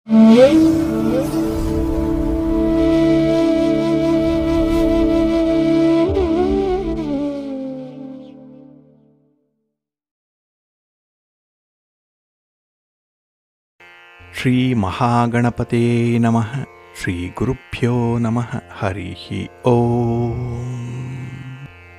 ಶ್ರೀ ಮಹಾಗಣಪತೇ ನಮಃ. ಶ್ರೀ ಗುರುಭ್ಯೋ ನಮಃ. ಹರಿ ಓಂ.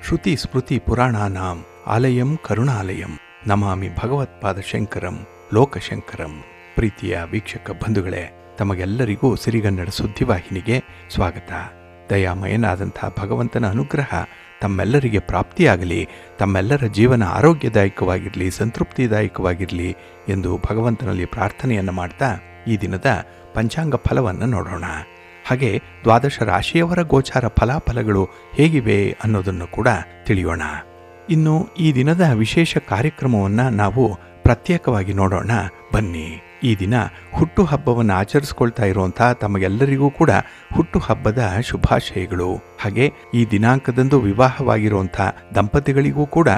ಶ್ರುತಿ ಸ್ಮೃತಿ ಪುರಾಣಾನಾಂ ಆಲಯಂ ಕರುಣಾಲಯಂ ನಮಾಮಿ ಭಗವತ್ಪಾದಶಂಕರಂ ಲೋಕಶಂಕರಂ. ಪ್ರೀತಿಯ ವೀಕ್ಷಕ ಬಂಧುಗಳೇ, ತಮಗೆಲ್ಲರಿಗೂ ಸಿರಿಗನ್ನಡ ಸುದ್ದಿವಾಹಿನಿಗೆ ಸ್ವಾಗತ. ದಯಾಮಯನಾದಂಥ ಭಗವಂತನ ಅನುಗ್ರಹ ತಮ್ಮೆಲ್ಲರಿಗೆ ಪ್ರಾಪ್ತಿಯಾಗಲಿ, ತಮ್ಮೆಲ್ಲರ ಜೀವನ ಆರೋಗ್ಯದಾಯಕವಾಗಿರಲಿ, ಸಂತೃಪ್ತಿದಾಯಕವಾಗಿರಲಿ ಎಂದು ಭಗವಂತನಲ್ಲಿ ಪ್ರಾರ್ಥನೆಯನ್ನು ಮಾಡ್ತಾ ಈ ದಿನದ ಪಂಚಾಂಗ ಫಲವನ್ನು ನೋಡೋಣ. ಹಾಗೆ ದ್ವಾದಶ ರಾಶಿಯವರ ಗೋಚಾರ ಫಲಾಫಲಗಳು ಹೇಗಿವೆ ಅನ್ನೋದನ್ನು ಕೂಡ ತಿಳಿಯೋಣ. ಇನ್ನು ಈ ದಿನದ ವಿಶೇಷ ಕಾರ್ಯಕ್ರಮವನ್ನು ನಾವು ಪ್ರತ್ಯೇಕವಾಗಿ ನೋಡೋಣ ಬನ್ನಿ. ಈ ದಿನ ಹುಟ್ಟುಹಬ್ಬವನ್ನು ಆಚರಿಸ್ಕೊಳ್ತಾ ಇರುವಂಥ ತಮಗೆಲ್ಲರಿಗೂ ಕೂಡ ಹುಟ್ಟುಹಬ್ಬದ ಶುಭಾಶಯಗಳು. ಹಾಗೆ ಈ ದಿನಾಂಕದಂದು ವಿವಾಹವಾಗಿರುವಂಥ ದಂಪತಿಗಳಿಗೂ ಕೂಡ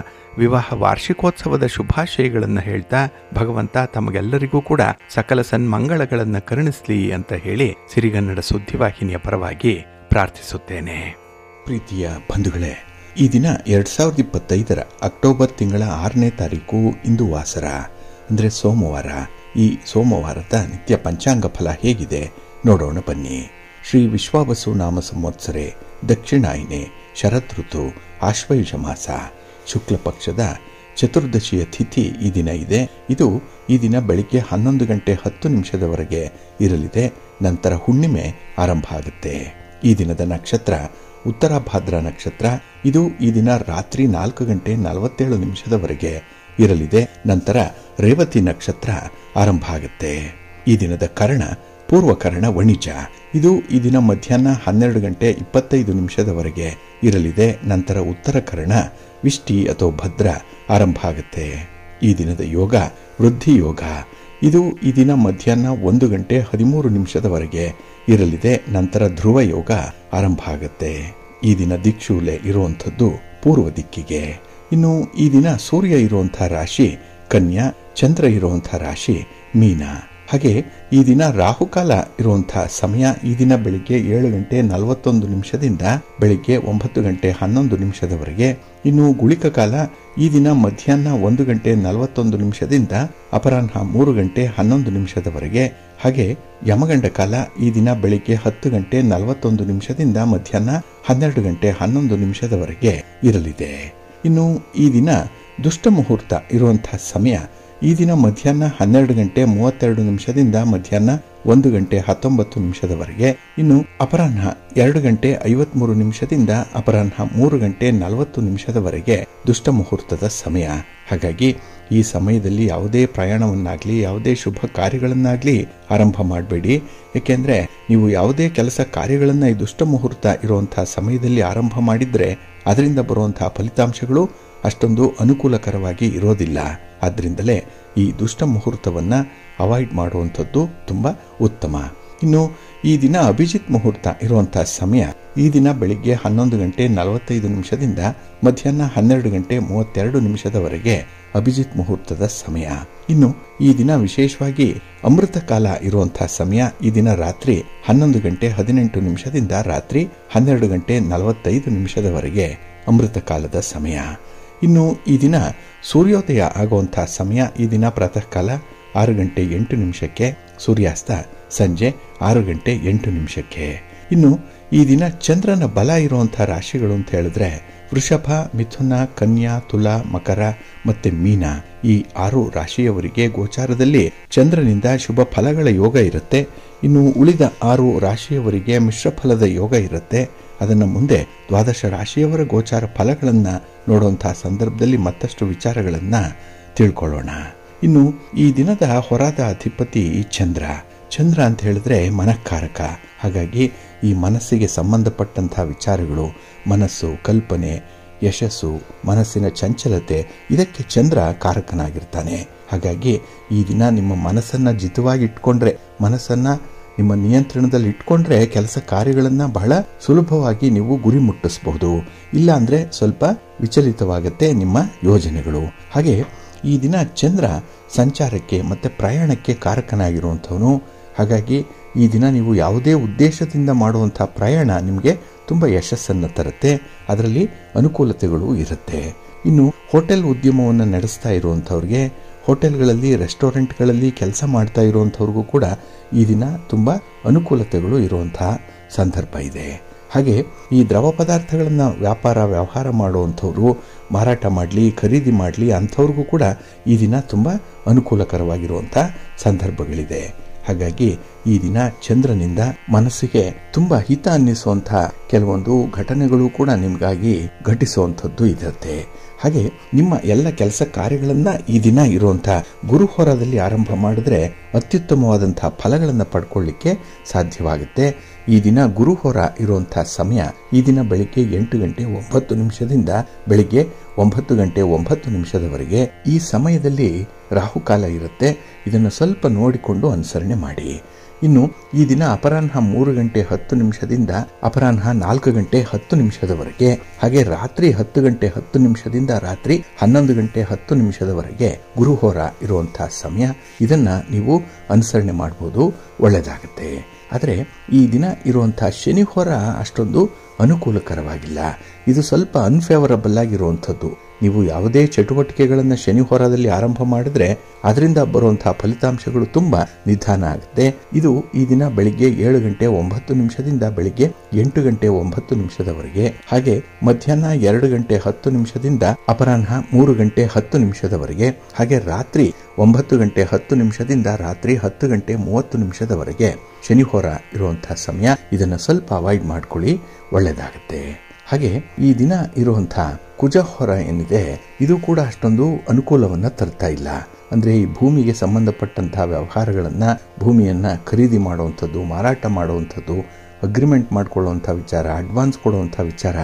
ವಿವಾಹ ವಾರ್ಷಿಕೋತ್ಸವದ ಶುಭಾಶಯಗಳನ್ನು ಹೇಳ್ತಾ ಭಗವಂತ ತಮಗೆಲ್ಲರಿಗೂ ಕೂಡ ಸಕಲ ಸನ್ಮಂಗಳಗಳನ್ನು ಕರುಣಿಸಲಿ ಅಂತ ಹೇಳಿ ಸಿರಿಗನ್ನಡ ಸುದ್ದಿವಾಹಿನಿಯ ಪರವಾಗಿ ಪ್ರಾರ್ಥಿಸುತ್ತೇನೆ. ಪ್ರೀತಿಯ ಬಂಧುಗಳೇ, ಈ ದಿನ 2025 ಅಕ್ಟೋಬರ್ ತಿಂಗಳ 6ನೇ ತಾರೀಕು ಇಂದು ವಾಸರ ಅಂದರೆ ಸೋಮವಾರ. ಈ ಸೋಮವಾರದ ನಿತ್ಯ ಪಂಚಾಂಗ ಫಲ ಹೇಗಿದೆ ನೋಡೋಣ ಬನ್ನಿ. ಶ್ರೀ ವಿಶ್ವಾವಸು ನಾಮ ಸಂವತ್ಸರೆ ದಕ್ಷಿಣಾಯನೆ ಶರತ್ ಋತು ಆಶ್ವಯುಜ ಮಾಸ ಶುಕ್ಲ ಪಕ್ಷದ ಚತುರ್ದಶಿಯ ತಿಥಿ ಈ ದಿನ ಇದೆ. ಇದು ಈ ದಿನ ಬೆಳಿಗ್ಗೆ 11 ಗಂಟೆ 10 ನಿಮಿಷದವರೆಗೆ ಇರಲಿದೆ. ನಂತರ ಹುಣ್ಣಿಮೆ ಆರಂಭ ಆಗುತ್ತೆ. ಈ ದಿನದ ನಕ್ಷತ್ರ ಉತ್ತರಾಭಾದ್ರ ನಕ್ಷತ್ರ. ಇದು ಈ ದಿನ ರಾತ್ರಿ 4 ಗಂಟೆ 47 ನಿಮಿಷದವರೆಗೆ ಇರಲಿದೆ. ನಂತರ ರೇವತಿ ನಕ್ಷತ್ರ ಆರಂಭ ಆಗುತ್ತೆ. ಈ ದಿನದ ಕರ್ಣ ಪೂರ್ವಕರ್ಣ ವಣಿಜ. ಇದು ಈ ದಿನ ಮಧ್ಯಾಹ್ನ 12 ಗಂಟೆ 25 ನಿಮಿಷದವರೆಗೆ ಇರಲಿದೆ. ನಂತರ ಉತ್ತರ ಕರ್ಣ ವಿಷ್ಟಿ ಅಥವಾ ಭದ್ರ ಆರಂಭ ಆಗುತ್ತೆ. ಈ ದಿನದ ಯೋಗ ವೃದ್ಧಿ ಯೋಗ. ಇದು ಈ ದಿನ ಮಧ್ಯಾಹ್ನ 1 ಗಂಟೆ 13 ನಿಮಿಷದವರೆಗೆ ಇರಲಿದೆ. ನಂತರ ಧ್ರುವ ಯೋಗ ಆರಂಭ ಆಗುತ್ತೆ. ಈ ದಿನ ದಿಕ್ಷೂಲೆ ಇರುವಂಥದ್ದು ಪೂರ್ವ ದಿಕ್ಕಿಗೆ. ಇನ್ನು ಈ ದಿನ ಸೂರ್ಯ ಇರುವಂತಹ ರಾಶಿ ಕನ್ಯಾ, ಚಂದ್ರ ಇರುವಂತಹ ರಾಶಿ ಮೀನ. ಹಾಗೆ ಈ ದಿನ ರಾಹುಕಾಲ ಇರುವಂತಹ ಸಮಯ ಈ ದಿನ ಬೆಳಿಗ್ಗೆ 7 ಗಂಟೆ 41 ನಿಮಿಷದಿಂದ ಬೆಳಿಗ್ಗೆ 9 ಗಂಟೆ 11 ನಿಮಿಷದವರೆಗೆ. ಇನ್ನು ಗುಳಿಕ ಕಾಲ ಈ ದಿನ ಮಧ್ಯಾಹ್ನ 1 ಗಂಟೆ 41 ನಿಮಿಷದಿಂದ ಅಪರಾಹ್ನ 3 ಗಂಟೆ 11 ನಿಮಿಷದವರೆಗೆ. ಹಾಗೆ ಯಮಗಂಡ ಕಾಲ ಈ ದಿನ ಬೆಳಿಗ್ಗೆ 10 ಗಂಟೆ 41 ನಿಮಿಷದಿಂದ ಮಧ್ಯಾಹ್ನ 12 ಗಂಟೆ 11 ನಿಮಿಷದವರೆಗೆ ಇರಲಿದೆ. ಇನ್ನು ಈ ದಿನ ದುಷ್ಟ ಮುಹೂರ್ತ ಇರುವಂತಹ ಸಮಯ ಈ ದಿನ ಮಧ್ಯಾಹ್ನ 12 ಗಂಟೆ 32 ನಿಮಿಷದಿಂದ ಮಧ್ಯಾಹ್ನ 1 ಗಂಟೆ 19 ನಿಮಿಷದವರೆಗೆ. ಇನ್ನು ಅಪರಾಹ್ನ 2 ಗಂಟೆ 53 ನಿಮಿಷದಿಂದ ಅಪರಾಹ್ನ 3 ಗಂಟೆ 40 ನಿಮಿಷದವರೆಗೆ ದುಷ್ಟ ಮುಹೂರ್ತದ ಸಮಯ. ಹಾಗಾಗಿ ಈ ಸಮಯದಲ್ಲಿ ಯಾವುದೇ ಪ್ರಯಾಣವನ್ನಾಗ್ಲಿ ಯಾವುದೇ ಶುಭ ಕಾರ್ಯಗಳನ್ನಾಗ್ಲಿ ಆರಂಭ ಮಾಡಬೇಡಿ. ಯಾಕೆಂದ್ರೆ ನೀವು ಯಾವುದೇ ಕೆಲಸ ಕಾರ್ಯಗಳನ್ನ ಈ ದುಷ್ಟ ಮುಹೂರ್ತ ಇರುವಂತಹ ಸಮಯದಲ್ಲಿ ಆರಂಭ ಮಾಡಿದ್ರೆ ಅದರಿಂದ ಬರುವಂತಹ ಫಲಿತಾಂಶಗಳು ಅಷ್ಟೊಂದು ಅನುಕೂಲಕರವಾಗಿ ಇರೋದಿಲ್ಲ. ಆದ್ರಿಂದಲೇ ಈ ದುಷ್ಟ ಮುಹೂರ್ತವನ್ನ ಅವಾಯ್ಡ್ ಮಾಡುವಂಥದ್ದು ತುಂಬಾ ಉತ್ತಮ. ಇನ್ನು ಈ ದಿನ ಅಭಿಜಿತ್ ಮುಹೂರ್ತ ಇರುವಂತಹ ಸಮಯ ಈ ದಿನ ಬೆಳಿಗ್ಗೆ 11 ಗಂಟೆ 45 ನಿಮಿಷದಿಂದ ಮಧ್ಯಾಹ್ನ 12 ಗಂಟೆ 32 ನಿಮಿಷದವರೆಗೆ ಅಭಿಜಿತ್ ಮುಹೂರ್ತದ ಸಮಯ. ಇನ್ನು ಈ ದಿನ ವಿಶೇಷವಾಗಿ ಅಮೃತ ಕಾಲ ಇರುವಂತಹ ಸಮಯ ಈ ದಿನ ರಾತ್ರಿ 11 ಗಂಟೆ 18 ನಿಮಿಷದಿಂದ ರಾತ್ರಿ 12 ಗಂಟೆ 45 ನಿಮಿಷದವರೆಗೆ ಅಮೃತ ಕಾಲದ ಸಮಯ. ಇನ್ನು ಈ ದಿನ ಸೂರ್ಯೋದಯ ಆಗುವಂತಹ ಸಮಯ ಈ ದಿನ ಪ್ರಾತಃ ಕಾಲ 6 ಗಂಟೆ 8 ನಿಮಿಷಕ್ಕೆ, ಸೂರ್ಯಾಸ್ತ ಸಂಜೆ 6 ಗಂಟೆ 8 ನಿಮಿಷಕ್ಕೆ. ಇನ್ನು ಈ ದಿನ ಚಂದ್ರನ ಬಲ ಇರುವಂತಹ ರಾಶಿಗಳು ಅಂತ ಹೇಳಿದ್ರೆ ವೃಷಭ, ಮಿಥುನ, ಕನ್ಯಾ, ತುಲಾ, ಮಕರ ಮತ್ತೆ ಮೀನ. ಈ 6 ರಾಶಿಯವರಿಗೆ ಗೋಚಾರದಲ್ಲಿ ಚಂದ್ರನಿಂದ ಶುಭ ಫಲಗಳ ಯೋಗ ಇರುತ್ತೆ. ಇನ್ನು ಉಳಿದ 6 ರಾಶಿಯವರಿಗೆ ಮಿಶ್ರ ಫಲದ ಯೋಗ ಇರುತ್ತೆ. ಅದನ್ನು ಮುಂದೆ ದ್ವಾದಶ ರಾಶಿಯವರ ಗೋಚಾರ ಫಲಗಳನ್ನ ನೋಡುವಂತಹ ಸಂದರ್ಭದಲ್ಲಿ ಮತ್ತಷ್ಟು ವಿಚಾರಗಳನ್ನ ತಿಳ್ಕೊಳ್ಳೋಣ. ಇನ್ನು ಈ ದಿನದ ಹೊರಾದ ಅಧಿಪತಿ ಚಂದ್ರ. ಚಂದ್ರ ಅಂತ ಹೇಳಿದ್ರೆ ಮನಃಕಾರಕ. ಹಾಗಾಗಿ ಈ ಮನಸ್ಸಿಗೆ ಸಂಬಂಧಪಟ್ಟಂತಹ ವಿಚಾರಗಳು, ಮನಸ್ಸು, ಕಲ್ಪನೆ, ಯಶಸ್ಸು, ಮನಸ್ಸಿನ ಚಂಚಲತೆ ಇದಕ್ಕೆ ಚಂದ್ರ ಕಾರಕನಾಗಿರ್ತಾನೆ. ಹಾಗಾಗಿ ಈ ದಿನ ನಿಮ್ಮ ಮನಸ್ಸನ್ನ ಜಿತವಾಗಿ ಇಟ್ಕೊಂಡ್ರೆ, ಮನಸ್ಸನ್ನ ನಿಮ್ಮ ನಿಯಂತ್ರಣದಲ್ಲಿ ಇಟ್ಕೊಂಡ್ರೆ ಕೆಲಸ ಕಾರ್ಯಗಳನ್ನ ಬಹಳ ಸುಲಭವಾಗಿ ನೀವು ಗುರಿ ಮುಟ್ಟಿಸಬಹುದು. ಇಲ್ಲ ಅಂದ್ರೆ ಸ್ವಲ್ಪ ವಿಚಲಿತವಾಗುತ್ತೆ ನಿಮ್ಮ ಯೋಜನೆಗಳು. ಹಾಗೆ ಈ ದಿನ ಚಂದ್ರ ಸಂಚಾರಕ್ಕೆ ಮತ್ತೆ ಪ್ರಯಾಣಕ್ಕೆ ಕಾರಕನಾಗಿರುವಂಥವನು. ಹಾಗಾಗಿ ಈ ದಿನ ನೀವು ಯಾವುದೇ ಉದ್ದೇಶದಿಂದ ಮಾಡುವಂಥ ಪ್ರಯಾಣ ನಿಮಗೆ ತುಂಬ ಯಶಸ್ಸನ್ನು ತರುತ್ತೆ. ಅದರಲ್ಲಿ ಅನುಕೂಲತೆಗಳು ಇರುತ್ತೆ. ಇನ್ನು ಹೋಟೆಲ್ ಉದ್ಯಮವನ್ನು ನಡೆಸ್ತಾ ಇರುವಂಥವ್ರಿಗೆ, ಹೋಟೆಲ್ಗಳಲ್ಲಿ ರೆಸ್ಟೋರೆಂಟ್ಗಳಲ್ಲಿ ಕೆಲಸ ಮಾಡ್ತಾ ಇರುವಂಥವ್ರಿಗೂ ಕೂಡ ಈ ದಿನ ತುಂಬ ಅನುಕೂಲತೆಗಳು ಇರುವಂತಹ ಸಂದರ್ಭ ಇದೆ. ಹಾಗೆ ಈ ದ್ರವ ಪದಾರ್ಥಗಳನ್ನು ವ್ಯವಹಾರ ಮಾಡುವಂಥವ್ರು, ಮಾರಾಟ ಮಾಡಲಿ, ಖರೀದಿ ಮಾಡಲಿ ಅಂಥವ್ರಿಗೂ ಕೂಡ ಈ ದಿನ ತುಂಬ ಅನುಕೂಲಕರವಾಗಿರುವಂಥ ಸಂದರ್ಭಗಳಿದೆ. ಹಾಗಾಗಿ ಈ ದಿನ ಚಂದ್ರನಿಂದ ಮನಸ್ಸಿಗೆ ತುಂಬ ಹಿತ ಅನ್ನಿಸುವಂಥ ಕೆಲವೊಂದು ಘಟನೆಗಳು ಕೂಡ ನಿಮಗಾಗಿ ಘಟಿಸುವಂಥದ್ದು ಇರುತ್ತೆ. ಹಾಗೆ ನಿಮ್ಮ ಎಲ್ಲ ಕೆಲಸ ಕಾರ್ಯಗಳನ್ನು ಈ ದಿನ ಇರುವಂಥ ಗುರುಹೋರದಲ್ಲಿ ಆರಂಭ ಮಾಡಿದ್ರೆ ಅತ್ಯುತ್ತಮವಾದಂಥ ಫಲಗಳನ್ನು ಪಡ್ಕೊಳ್ಳಿಕ್ಕೆ ಸಾಧ್ಯವಾಗುತ್ತೆ. ಈ ದಿನ ಗುರುಹೋರ ಇರುವಂಥ ಸಮಯ ಈ ದಿನ ಬೆಳಿಗ್ಗೆ 8:09 ಬೆಳಿಗ್ಗೆ 9:09 ಈ ಸಮಯದಲ್ಲಿ ರಾಹುಕಾಲ ಇರುತ್ತೆ. ಇದನ್ನು ಸ್ವಲ್ಪ ನೋಡಿಕೊಂಡು ಅನುಸರಣೆ ಮಾಡಿ. ಇನ್ನು ಈ ದಿನ ಅಪರಾಹ್ನ 3:10 ಅಪರಾಹ್ನ 4:10 ಹಾಗೆ ರಾತ್ರಿ 10:10 ರಾತ್ರಿ 11:10 ಗುರುಹೋರ ಇರುವಂತಹ ಸಮಯ. ಇದನ್ನ ನೀವು ಅನುಸರಣೆ ಮಾಡಬಹುದು, ಒಳ್ಳೆಯದಾಗುತ್ತೆ. ಆದರೆ ಈ ದಿನ ಇರುವಂತಹ ಶನಿ ಹೋರ ಅಷ್ಟೊಂದು ಅನುಕೂಲಕರವಾಗಿಲ್ಲ. ಇದು ಸ್ವಲ್ಪ ಅನ್ಫೇವರಬಲ್ ಆಗಿರುವಂಥದ್ದು. ನೀವು ಯಾವುದೇ ಚಟುವಟಿಕೆಗಳನ್ನು ಶನಿ ಹೋರಾದಲ್ಲಿ ಆರಂಭ ಮಾಡಿದ್ರೆ ಅದರಿಂದ ಬರುವಂತಹ ಫಲಿತಾಂಶಗಳು ತುಂಬಾ ನಿಧಾನ ಆಗುತ್ತೆ. ಇದು ಈ ದಿನ ಬೆಳಿಗ್ಗೆ 7:09 ಬೆಳಿಗ್ಗೆ 8:09 ಹಾಗೆ ಮಧ್ಯಾಹ್ನ 2:10 ಅಪರಾಹ್ನ 3:10 ಹಾಗೆ ರಾತ್ರಿ 9:10 ರಾತ್ರಿ 10:30 ಶನಿ ಹೋರ ಇರುವಂತಹ ಸಮಯ. ಇದನ್ನ ಸ್ವಲ್ಪ ಅವಾಯ್ಡ್ ಮಾಡ್ಕೊಳ್ಳಿ, ಒಳ್ಳೆಯದಾಗುತ್ತೆ. ಹಾಗೆ ಈ ದಿನ ಇರುವಂತಹ ಕುಜ ಹೊರ ಏನಿದೆ ಇದು ಕೂಡ ಅಷ್ಟೊಂದು ಅನುಕೂಲವನ್ನ ತರ್ತಾ ಇಲ್ಲ. ಅಂದ್ರೆ ಈ ಭೂಮಿಗೆ ಸಂಬಂಧಪಟ್ಟಂತಹ ವ್ಯವಹಾರಗಳನ್ನ, ಭೂಮಿಯನ್ನ ಖರೀದಿ ಮಾಡುವಂಥದ್ದು, ಮಾರಾಟ ಮಾಡುವಂಥದ್ದು, ಅಗ್ರಿಮೆಂಟ್ ಮಾಡ್ಕೊಳ್ಳುವಂಥ ವಿಚಾರ, ಅಡ್ವಾನ್ಸ್ ಕೊಡುವಂಥ ವಿಚಾರ,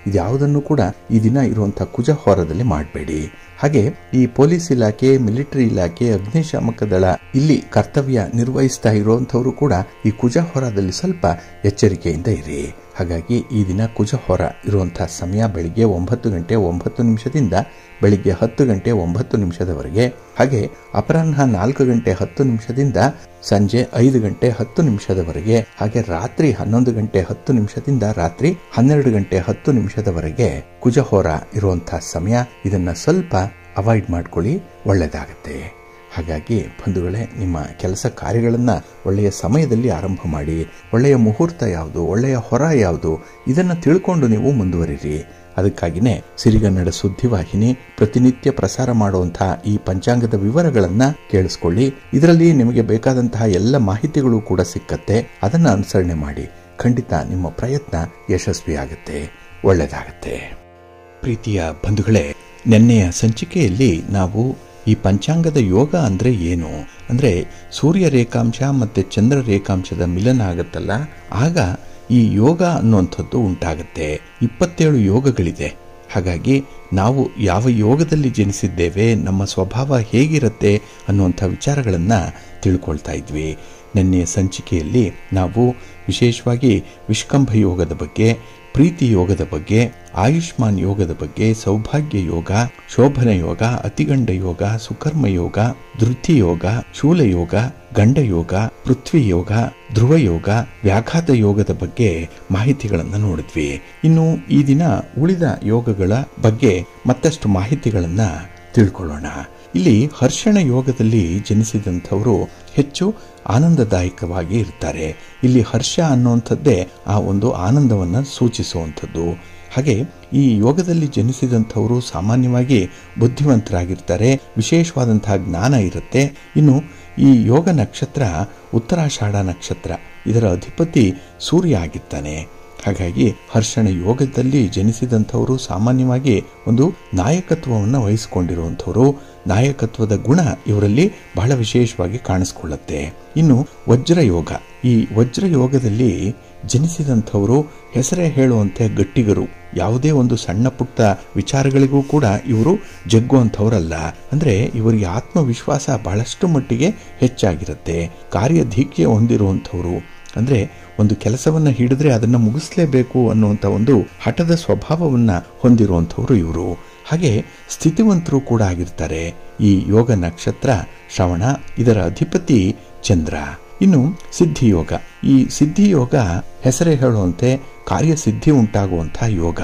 ಇದ್ಯಾವುದನ್ನು ಕೂಡ ಈ ದಿನ ಇರುವಂತಹ ಕುಜ ಹೊರದಲ್ಲಿ ಮಾಡಬೇಡಿ. ಹಾಗೆ ಈ ಪೊಲೀಸ್ ಇಲಾಖೆ, ಮಿಲಿಟರಿ ಇಲಾಖೆ, ಅಗ್ನಿಶಾಮಕ ದಳ ಇಲ್ಲಿ ಕರ್ತವ್ಯ ನಿರ್ವಹಿಸ್ತಾ ಇರುವಂತವರು ಕೂಡ ಈ ಕುಜ ಹೊರದಲ್ಲಿ ಸ್ವಲ್ಪ ಎಚ್ಚರಿಕೆಯಿಂದ ಇರಿ. ಹಾಗಾಗಿ ಈ ದಿನ ಕುಜ ಹೊರ ಇರುವಂತಹ ಸಮಯ ಬೆಳಿಗ್ಗೆ 9:09 ಬೆಳಿಗ್ಗೆ 10:09 ಹಾಗೆ ಅಪರಾಹ್ನ 4:10 ಸಂಜೆ 5:10 ಹಾಗೆ ರಾತ್ರಿ 11:10 ರಾತ್ರಿ 12:10 ಕುಜ ಹೊರ ಇರುವಂತಹ ಸಮಯ. ಇದನ್ನ ಸ್ವಲ್ಪ ಅವಾಯ್ಡ್ ಮಾಡ್ಕೊಳ್ಳಿ, ಒಳ್ಳೆಯದಾಗುತ್ತೆ. ಹಾಗಾಗಿ ಬಂಧುಗಳೇ, ನಿಮ್ಮ ಕೆಲಸ ಕಾರ್ಯಗಳನ್ನು ಒಳ್ಳೆಯ ಸಮಯದಲ್ಲಿ ಆರಂಭ ಮಾಡಿ. ಒಳ್ಳೆಯ ಮುಹೂರ್ತ ಯಾವುದು, ಒಳ್ಳೆಯ ಹೊರ ಯಾವುದು, ಇದನ್ನು ತಿಳ್ಕೊಂಡು ನೀವು ಮುಂದುವರಿರಿ. ಅದಕ್ಕಾಗಿಯೇ ಸಿರಿಗನ್ನಡ ಸುದ್ದಿವಾಹಿನಿ ಪ್ರತಿನಿತ್ಯ ಪ್ರಸಾರ ಮಾಡುವಂತಹ ಈ ಪಂಚಾಂಗದ ವಿವರಗಳನ್ನ ಕೇಳಿಸ್ಕೊಳ್ಳಿ. ಇದರಲ್ಲಿ ನಿಮಗೆ ಬೇಕಾದಂತಹ ಎಲ್ಲ ಮಾಹಿತಿಗಳು ಕೂಡ ಸಿಕ್ಕತ್ತೆ. ಅದನ್ನ ಅನುಸರಣೆ ಮಾಡಿ. ಖಂಡಿತ ನಿಮ್ಮ ಪ್ರಯತ್ನ ಯಶಸ್ವಿಯಾಗುತ್ತೆ, ಒಳ್ಳೆಯದಾಗುತ್ತೆ. ಪ್ರೀತಿಯ ಬಂಧುಗಳೇ, ನಿನ್ನೆಯ ಸಂಚಿಕೆಯಲ್ಲಿ ನಾವು ಈ ಪಂಚಾಂಗದ ಯೋಗ ಅಂದ್ರೆ ಏನು, ಅಂದ್ರೆ ಸೂರ್ಯ ರೇಖಾಂಶ ಮತ್ತೆ ಚಂದ್ರ ರೇಖಾಂಶದ ಮಿಲನ ಆಗತ್ತಲ್ಲ, ಆಗ ಈ ಯೋಗ ಅನ್ನುವಂಥದ್ದು ಉಂಟಾಗುತ್ತೆ. 27 ಯೋಗಗಳಿದೆ. ಹಾಗಾಗಿ ನಾವು ಯಾವ ಯೋಗದಲ್ಲಿ ಜನಿಸಿದ್ದೇವೆ, ನಮ್ಮ ಸ್ವಭಾವ ಹೇಗಿರುತ್ತೆ ಅನ್ನುವಂಥ ವಿಚಾರಗಳನ್ನು ತಿಳ್ಕೊಳ್ತಾ ಇದ್ವಿ. ನಿನ್ನೆಯ ಸಂಚಿಕೆಯಲ್ಲಿ ನಾವು ವಿಶೇಷವಾಗಿ ವಿಷ್ಕಂಭ ಯೋಗದ ಬಗ್ಗೆ, ಪ್ರೀತಿ ಯೋಗದ ಬಗ್ಗೆ, ಆಯುಷ್ಮಾನ್ ಯೋಗದ ಬಗ್ಗೆ, ಸೌಭಾಗ್ಯ ಯೋಗ, ಶೋಭನ ಯೋಗ, ಅತಿಗಂಡ ಯೋಗ, ಸುಕರ್ಮ ಯೋಗ, ಧೃತಿ ಯೋಗ, ಶೂಲ ಯೋಗ, ಗಂಡ ಯೋಗ, ಪೃಥ್ವಿ ಯೋಗ, ಧ್ರುವ ಯೋಗ, ವ್ಯಾಘಾತ ಯೋಗದ ಬಗ್ಗೆ ಮಾಹಿತಿಗಳನ್ನು ನೋಡಿದ್ವಿ. ಇನ್ನು ಈ ದಿನ ಉಳಿದ ಯೋಗಗಳ ಬಗ್ಗೆ ಮತ್ತಷ್ಟು ಮಾಹಿತಿಗಳನ್ನ ತಿಳ್ಕೊಳ್ಳೋಣ. ಇಲ್ಲಿ ಹರ್ಷಣ ಯೋಗದಲ್ಲಿ ಜನಿಸಿದಂಥವರು ಹೆಚ್ಚು ಆನಂದದಾಯಕವಾಗಿ ಇರ್ತಾರೆ. ಇಲ್ಲಿ ಹರ್ಷ ಅನ್ನುವಂಥದ್ದೇ ಆ ಒಂದು ಆನಂದವನ್ನು ಸೂಚಿಸುವಂಥದ್ದು. ಹಾಗೆ ಈ ಯೋಗದಲ್ಲಿ ಜನಿಸಿದಂಥವರು ಸಾಮಾನ್ಯವಾಗಿ ಬುದ್ಧಿವಂತರಾಗಿರ್ತಾರೆ, ವಿಶೇಷವಾದಂತಹ ಜ್ಞಾನ ಇರುತ್ತೆ. ಇನ್ನು ಈ ಯೋಗ ನಕ್ಷತ್ರ ಉತ್ತರಾಷಾಢ ನಕ್ಷತ್ರ, ಇದರ ಅಧಿಪತಿ ಸೂರ್ಯ ಆಗಿರ್ತಾನೆ. ಹಾಗಾಗಿ ಹರ್ಷಣ ಯೋಗದಲ್ಲಿ ಜನಿಸಿದಂಥವರು ಸಾಮಾನ್ಯವಾಗಿ ಒಂದು ನಾಯಕತ್ವವನ್ನು ವಹಿಸಿಕೊಂಡಿರುವಂಥವರು. ನಾಯಕತ್ವದ ಗುಣ ಇವರಲ್ಲಿ ಬಹಳ ವಿಶೇಷವಾಗಿ ಕಾಣಿಸ್ಕೊಳ್ಳುತ್ತೆ. ಇನ್ನು ವಜ್ರಯೋಗ, ಈ ವಜ್ರಯೋಗದಲ್ಲಿ ಜನಿಸಿದಂಥವರು ಹೆಸರೇ ಹೇಳುವಂತೆ ಗಟ್ಟಿಗರು. ಯಾವುದೇ ಒಂದು ಸಣ್ಣ ಪುಟ್ಟ ವಿಚಾರಗಳಿಗೂ ಕೂಡ ಇವರು ಜಗ್ಗುವಂಥವರಲ್ಲ. ಅಂದ್ರೆ ಇವರಿಗೆ ಆತ್ಮವಿಶ್ವಾಸ ಬಹಳಷ್ಟು ಮಟ್ಟಿಗೆ ಹೆಚ್ಚಾಗಿರುತ್ತೆ. ಕಾರ್ಯಧೀಕ್ಯ ಹೊಂದಿರುವಂಥವ್ರು, ಅಂದ್ರೆ ಒಂದು ಕೆಲಸವನ್ನ ಹಿಡಿದ್ರೆ ಅದನ್ನ ಮುಗಿಸ್ಲೇಬೇಕು ಅನ್ನುವಂಥ ಒಂದು ಹಠದ ಸ್ವಭಾವವನ್ನ ಹೊಂದಿರುವಂಥವ್ರು ಇವರು. ಹಾಗೆ ಸ್ಥಿತಿವಂತರು ಕೂಡ ಆಗಿರ್ತಾರೆ. ಈ ಯೋಗ ನಕ್ಷತ್ರ ಶ್ರವಣ, ಇದರ ಅಧಿಪತಿ ಚಂದ್ರ. ಇನ್ನು ಸಿದ್ಧಿಯೋಗ. ಈ ಸಿದ್ಧಿಯೋಗ ಹೆಸರೇ ಹೇಳುವಂತೆ ಕಾರ್ಯಸಿದ್ಧಿ ಉಂಟಾಗುವಂತಹ ಯೋಗ.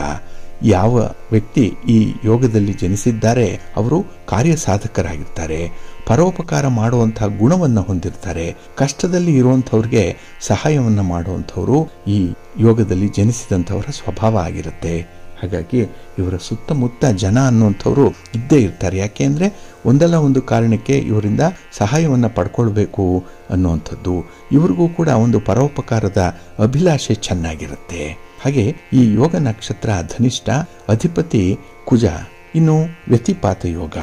ಯಾವ ವ್ಯಕ್ತಿ ಈ ಯೋಗದಲ್ಲಿ ಜನಿಸಿದ್ದಾರೆ ಅವರು ಕಾರ್ಯ ಸಾಧಕರಾಗಿರ್ತಾರೆ, ಪರೋಪಕಾರ ಮಾಡುವಂತಹ ಗುಣವನ್ನು ಹೊಂದಿರ್ತಾರೆ, ಕಷ್ಟದಲ್ಲಿ ಇರುವಂಥವ್ರಿಗೆ ಸಹಾಯವನ್ನು ಮಾಡುವಂಥವರು ಈ ಯೋಗದಲ್ಲಿ ಜನಿಸಿದಂಥವರ ಸ್ವಭಾವ ಆಗಿರುತ್ತೆ. ಹಾಗಾಗಿ ಇವರ ಸುತ್ತಮುತ್ತ ಜನ ಅನ್ನುವಂಥವ್ರು ಇದ್ದೇ ಇರ್ತಾರೆ. ಯಾಕೆ ಅಂದರೆ ಒಂದಲ್ಲ ಒಂದು ಕಾರಣಕ್ಕೆ ಇವರಿಂದ ಸಹಾಯವನ್ನು ಪಡ್ಕೊಳ್ಬೇಕು ಅನ್ನುವಂಥದ್ದು. ಇವ್ರಿಗೂ ಕೂಡ ಒಂದು ಪರೋಪಕಾರದ ಅಭಿಲಾಷೆ ಚೆನ್ನಾಗಿರುತ್ತೆ. ಹಾಗೆ ಈ ಯೋಗ ನಕ್ಷತ್ರ ಧನಿಷ್ಠ, ಅಧಿಪತಿ ಕುಜ. ಇನ್ನು ವ್ಯತಿಪಾತ ಯೋಗ.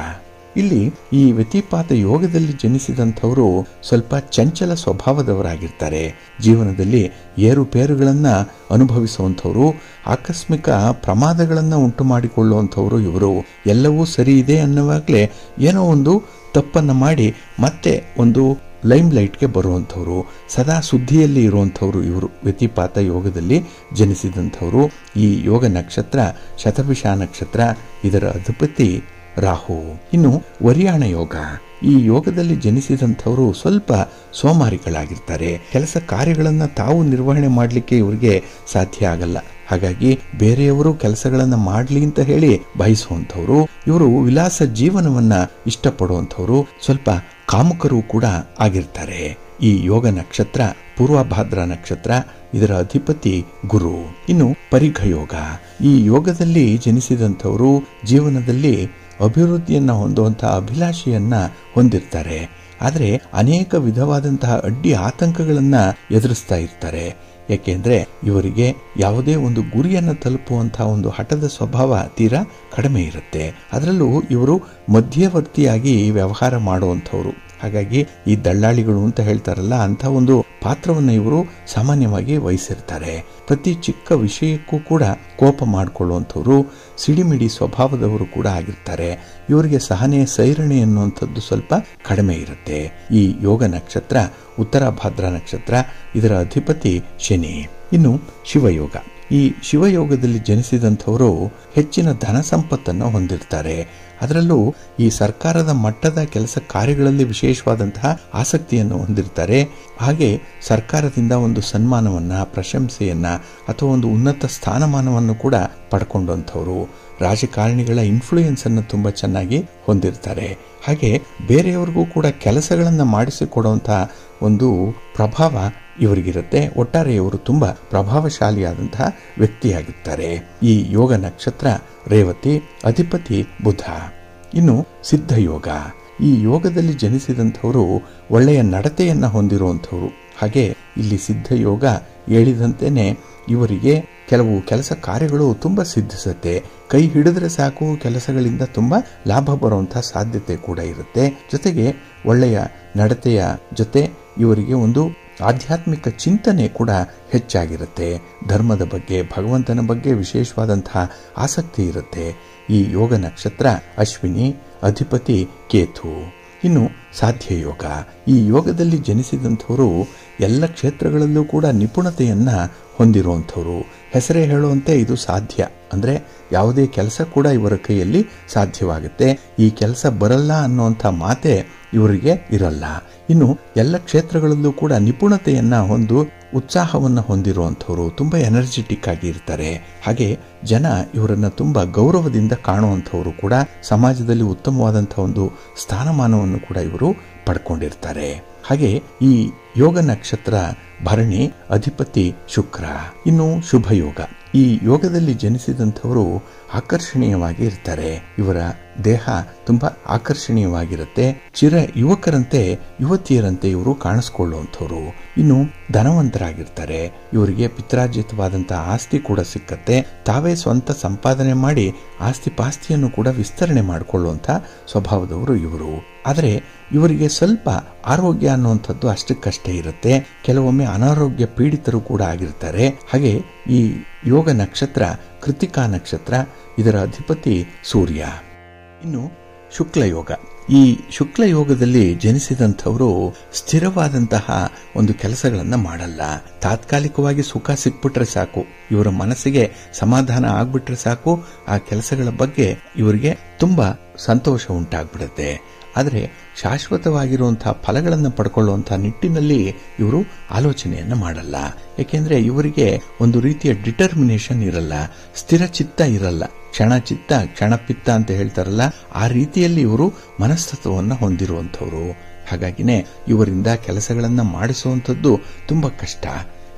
ಇಲ್ಲಿ ಈ ವ್ಯತಿಪಾತ ಯೋಗದಲ್ಲಿ ಜನಿಸಿದಂಥವರು ಸ್ವಲ್ಪ ಚಂಚಲ ಸ್ವಭಾವದವರಾಗಿರ್ತಾರೆ. ಜೀವನದಲ್ಲಿ ಏರುಪೇರುಗಳನ್ನು ಅನುಭವಿಸುವಂಥವ್ರು, ಆಕಸ್ಮಿಕ ಪ್ರಮಾದಗಳನ್ನು ಉಂಟು ಮಾಡಿಕೊಳ್ಳುವಂಥವರು ಇವರು. ಎಲ್ಲವೂ ಸರಿ ಇದೆ ಅನ್ನುವಾಗಲೇ ಏನೋ ಒಂದು ತಪ್ಪನ್ನು ಮಾಡಿ ಮತ್ತೆ ಒಂದು ಲೈಮ್ ಲೈಟ್ಗೆ ಬರುವಂಥವ್ರು, ಸದಾ ಸುದ್ದಿಯಲ್ಲಿ ಇರುವಂಥವ್ರು ಇವರು ವ್ಯತಿಪಾತ ಯೋಗದಲ್ಲಿ ಜನಿಸಿದಂಥವರು. ಈ ಯೋಗ ನಕ್ಷತ್ರ ಶತಭಿಷ ನಕ್ಷತ್ರ, ಇದರ ಅಧಿಪತಿ ರಾಹು. ಇನ್ನು ವರ್ಯಾಣ ಯೋಗ. ಈ ಯೋಗದಲ್ಲಿ ಜನಿಸಿದಂಥವರು ಸ್ವಲ್ಪ ಸೋಮಾರಿಗಳಾಗಿರ್ತಾರೆ. ಕೆಲಸ ಕಾರ್ಯಗಳನ್ನು ತಾವು ನಿರ್ವಹಣೆ ಮಾಡಲಿಕ್ಕೆ ಇವರಿಗೆ ಸಾಧ್ಯ ಆಗಲ್ಲ. ಹಾಗಾಗಿ ಬೇರೆಯವರು ಕೆಲಸಗಳನ್ನು ಮಾಡಲಿ ಅಂತ ಹೇಳಿ ಬಯಸುವಂಥವ್ರು ಇವರು. ವಿಲಾಸ ಜೀವನವನ್ನ ಇಷ್ಟಪಡುವಂಥವ್ರು, ಸ್ವಲ್ಪ ಕಾಮುಕರು ಕೂಡ ಆಗಿರ್ತಾರೆ. ಈ ಯೋಗ ನಕ್ಷತ್ರ ಪೂರ್ವಭಾದ್ರ ನಕ್ಷತ್ರ, ಇದರ ಅಧಿಪತಿ ಗುರು. ಇನ್ನು ಪರಿಘ ಯೋಗ. ಈ ಯೋಗದಲ್ಲಿ ಜನಿಸಿದಂಥವರು ಜೀವನದಲ್ಲಿ ಅಭಿವೃದ್ಧಿಯನ್ನು ಹೊಂದುವಂತಹ ಅಭಿಲಾಷೆಯನ್ನ ಹೊಂದಿರ್ತಾರೆ. ಆದರೆ ಅನೇಕ ವಿಧವಾದಂತಹ ಅಡ್ಡಿ ಆತಂಕಗಳನ್ನು ಎದುರಿಸ್ತಾ ಇರ್ತಾರೆ. ಯಾಕೆಂದ್ರೆ ಇವರಿಗೆ ಯಾವುದೇ ಒಂದು ಗುರಿಯನ್ನು ತಲುಪುವಂತಹ ಒಂದು ಹಠದ ಸ್ವಭಾವ ತೀರಾ ಕಡಿಮೆ ಇರುತ್ತೆ. ಅದರಲ್ಲೂ ಇವರು ಮಧ್ಯವರ್ತಿಯಾಗಿ ವ್ಯವಹಾರ ಮಾಡುವಂಥವ್ರು. ಹಾಗಾಗಿ ಈ ದಳ್ಳಾಳಿಗಳು ಅಂತ ಹೇಳ್ತಾರಲ್ಲ, ಅಂತ ಒಂದು ಪಾತ್ರವನ್ನು ಇವರು ಸಾಮಾನ್ಯವಾಗಿ ವಹಿಸಿರ್ತಾರೆ. ಪ್ರತಿ ಚಿಕ್ಕ ವಿಷಯಕ್ಕೂ ಕೂಡ ಕೋಪ ಮಾಡಿಕೊಳ್ಳುವಂಥವ್ರು, ಸಿಡಿಮಿಡಿ ಸ್ವಭಾವದವರು ಕೂಡ ಆಗಿರ್ತಾರೆ. ಇವರಿಗೆ ಸಹನೆ, ಸೈರಣೆ ಅನ್ನುವಂಥದ್ದು ಸ್ವಲ್ಪ ಕಡಿಮೆ ಇರುತ್ತೆ. ಈ ಯೋಗ ನಕ್ಷತ್ರ ಉತ್ತರ ಭಾದ್ರ ನಕ್ಷತ್ರ, ಇದರ ಅಧಿಪತಿ ಶನಿ. ಇನ್ನು ಶಿವಯೋಗ. ಈ ಶಿವಯೋಗದಲ್ಲಿ ಜನಿಸಿದಂಥವರು ಹೆಚ್ಚಿನ ಧನ ಸಂಪತ್ತನ್ನು ಹೊಂದಿರ್ತಾರೆ. ಅದರಲ್ಲೂ ಈ ಸರ್ಕಾರದ ಮಟ್ಟದ ಕೆಲಸ ಕಾರ್ಯಗಳಲ್ಲಿ ವಿಶೇಷವಾದಂತಹ ಆಸಕ್ತಿಯನ್ನು ಹೊಂದಿರ್ತಾರೆ. ಹಾಗೆ ಸರ್ಕಾರದಿಂದ ಒಂದು ಸನ್ಮಾನವನ್ನ, ಪ್ರಶಂಸೆಯನ್ನ ಅಥವಾ ಒಂದು ಉನ್ನತ ಸ್ಥಾನಮಾನವನ್ನು ಕೂಡ ಪಡ್ಕೊಂಡಂಥವ್ರು. ರಾಜಕಾರಣಿಗಳ ಇನ್ಫ್ಲೂಯೆನ್ಸ್ ಅನ್ನು ತುಂಬಾ ಚೆನ್ನಾಗಿ ಹೊಂದಿರ್ತಾರೆ. ಹಾಗೆ ಬೇರೆಯವರಿಗೂ ಕೂಡ ಕೆಲಸಗಳನ್ನು ಮಾಡಿಸಿಕೊಡುವಂತಹ ಒಂದು ಪ್ರಭಾವ ಇವರಿಗಿರುತ್ತೆ. ಒಟ್ಟಾರೆ ಇವರು ತುಂಬಾ ಪ್ರಭಾವಶಾಲಿಯಾದಂತಹ ವ್ಯಕ್ತಿಯಾಗಿರ್ತಾರೆ. ಈ ಯೋಗ ನಕ್ಷತ್ರ ರೇವತಿ, ಅಧಿಪತಿ ಬುಧ. ಇನ್ನು ಸಿದ್ಧಯೋಗ. ಈ ಯೋಗದಲ್ಲಿ ಜನಿಸಿದಂಥವರು ಒಳ್ಳೆಯ ನಡತೆಯನ್ನ ಹೊಂದಿರುವಂಥವ್ರು. ಹಾಗೆ ಇಲ್ಲಿ ಸಿದ್ಧಯೋಗ ಹೇಳಿದಂತೆಯೇ ಇವರಿಗೆ ಕೆಲವು ಕೆಲಸ ಕಾರ್ಯಗಳು ತುಂಬಾ ಸಿದ್ಧಿಸುತ್ತೆ. ಕೈ ಹಿಡಿದ್ರೆ ಸಾಕು, ಕೆಲಸಗಳಿಂದ ತುಂಬಾ ಲಾಭ ಬರುವಂತಹ ಸಾಧ್ಯತೆ ಕೂಡ ಇರುತ್ತೆ. ಜೊತೆಗೆ ಒಳ್ಳೆಯ ನಡತೆಯ ಜೊತೆ ಇವರಿಗೆ ಒಂದು ಆಧ್ಯಾತ್ಮಿಕ ಚಿಂತನೆ ಕೂಡ ಹೆಚ್ಚಾಗಿರುತ್ತೆ. ಧರ್ಮದ ಬಗ್ಗೆ, ಭಗವಂತನ ಬಗ್ಗೆ ವಿಶೇಷವಾದಂತಹ ಆಸಕ್ತಿ ಇರುತ್ತೆ. ಈ ಯೋಗ ನಕ್ಷತ್ರ ಅಶ್ವಿನಿ, ಅಧಿಪತಿ ಕೇತು. ಇನ್ನು ಸಾಧ್ಯ ಯೋಗ. ಈ ಯೋಗದಲ್ಲಿ ಜನಿಸಿದಂಥವರು ಎಲ್ಲ ಕ್ಷೇತ್ರಗಳಲ್ಲೂ ಕೂಡ ನಿಪುಣತೆಯನ್ನ ಹೊಂದಿರುವಂಥವ್ರು. ಹೆಸರೇ ಹೇಳುವಂತೆ ಇದು ಸಾಧ್ಯ. ಅಂದ್ರೆ ಯಾವುದೇ ಕೆಲಸ ಕೂಡ ಇವರ ಕೈಯಲ್ಲಿ ಸಾಧ್ಯವಾಗುತ್ತೆ. ಈ ಕೆಲಸ ಬರಲ್ಲ ಅನ್ನುವಂಥ ಮಾತೆ ಇವರಿಗೆ ಇರಲ್ಲ. ಇನ್ನು ಎಲ್ಲ ಕ್ಷೇತ್ರಗಳಲ್ಲೂ ಕೂಡ ನಿಪುಣತೆಯನ್ನ ಹೊಂದು ಉತ್ಸಾಹವನ್ನು ಹೊಂದಿರುವಂಥವ್ರು, ತುಂಬಾ ಎನರ್ಜೆಟಿಕ್ ಆಗಿ ಇರ್ತಾರೆ. ಹಾಗೆ ಜನ ಇವರನ್ನ ತುಂಬಾ ಗೌರವದಿಂದ ಕಾಣುವಂಥವ್ರು ಕೂಡ. ಸಮಾಜದಲ್ಲಿ ಉತ್ತಮವಾದಂತಹ ಒಂದು ಸ್ಥಾನಮಾನವನ್ನು ಕೂಡ ಇವರು ಪಡ್ಕೊಂಡಿರ್ತಾರೆ. ಹಾಗೆ ಈ ಯೋಗ ನಕ್ಷತ್ರ ಭರಣಿ, ಅಧಿಪತಿ ಶುಕ್ರ. ಇನ್ನು ಶುಭಯೋಗ. ಈ ಯೋಗದಲ್ಲಿ ಜನಿಸಿದಂಥವರು ಆಕರ್ಷಣೀಯವಾಗಿ ಇರ್ತಾರೆ. ಇವರ ದೇಹ ತುಂಬಾ ಆಕರ್ಷಣೀಯವಾಗಿರುತ್ತೆ. ಚಿರ ಯುವಕರಂತೆ, ಯುವತಿಯರಂತೆ ಇವರು ಕಾಣಿಸ್ಕೊಳ್ಳುವಂಥವ್ರು. ಇನ್ನು ಧನವಂತರಾಗಿರ್ತಾರೆ. ಇವರಿಗೆ ಪಿತ್ರಾರ್ಜಿತವಾದಂತಹ ಆಸ್ತಿ ಕೂಡ ಸಿಕ್ಕತ್ತೆ. ತಾವೇ ಸ್ವಂತ ಸಂಪಾದನೆ ಮಾಡಿ ಆಸ್ತಿ ಪಾಸ್ತಿಯನ್ನು ಕೂಡ ವಿಸ್ತರಣೆ ಮಾಡಿಕೊಳ್ಳುವಂಥ ಸ್ವಭಾವದವರು ಇವರು. ಆದರೆ ಇವರಿಗೆ ಸ್ವಲ್ಪ ಆರೋಗ್ಯ ಅನ್ನುವಂಥದ್ದು ಅಷ್ಟಕ್ಕಷ್ಟೇ ಇರುತ್ತೆ. ಕೆಲವೊಮ್ಮೆ ಅನಾರೋಗ್ಯ ಪೀಡಿತರು ಕೂಡ ಆಗಿರ್ತಾರೆ. ಹಾಗೆ ಈ ಯೋಗ ನಕ್ಷತ್ರ ಕೃತಿಕಾ ನಕ್ಷತ್ರ, ಇದರ ಅಧಿಪತಿ ಸೂರ್ಯ. ಇನ್ನು ಶುಕ್ಲಯೋಗ. ಈ ಶುಕ್ಲಯೋಗದಲ್ಲಿ ಜನಿಸಿದಂಥವರು ಸ್ಥಿರವಾದಂತಹ ಒಂದು ಕೆಲಸಗಳನ್ನ ಮಾಡಲ್ಲ. ತಾತ್ಕಾಲಿಕವಾಗಿ ಸುಖ ಸಿಕ್ಬಿಟ್ರೆ ಸಾಕು, ಇವರ ಮನಸ್ಸಿಗೆ ಸಮಾಧಾನ ಆಗ್ಬಿಟ್ರೆ ಸಾಕು, ಆ ಕೆಲಸಗಳ ಬಗ್ಗೆ ಇವರಿಗೆ ತುಂಬಾ ಸಂತೋಷ ಉಂಟಾಗ್ಬಿಡುತ್ತೆ. ಆದರೆ ಶಾಶ್ವತವಾಗಿರುವಂತಹ ಫಲಗಳನ್ನು ಪಡ್ಕೊಳ್ಳುವಂತಹ ನಿಟ್ಟಿನಲ್ಲಿ ಇವರು ಆಲೋಚನೆಯನ್ನ ಮಾಡಲ್ಲ. ಯಾಕೆಂದ್ರೆ ಇವರಿಗೆ ಒಂದು ರೀತಿಯ ಡಿಟರ್ಮಿನೇಷನ್ ಇರಲ್ಲ, ಸ್ಥಿರ ಚಿತ್ತ ಇರಲ್ಲ. ಕ್ಷಣಚಿತ್ತ ಕ್ಷಣಪಿತ್ತ ಅಂತ ಹೇಳ್ತಾರಲ್ಲ, ಆ ರೀತಿಯಲ್ಲಿ ಇವರು ಮನಸ್ತತ್ವವನ್ನು ಹೊಂದಿರುವಂಥವ್ರು. ಹಾಗಾಗಿನೇ ಇವರಿಂದ ಕೆಲಸಗಳನ್ನ ಮಾಡಿಸುವಂಥದ್ದು ತುಂಬಾ ಕಷ್ಟ.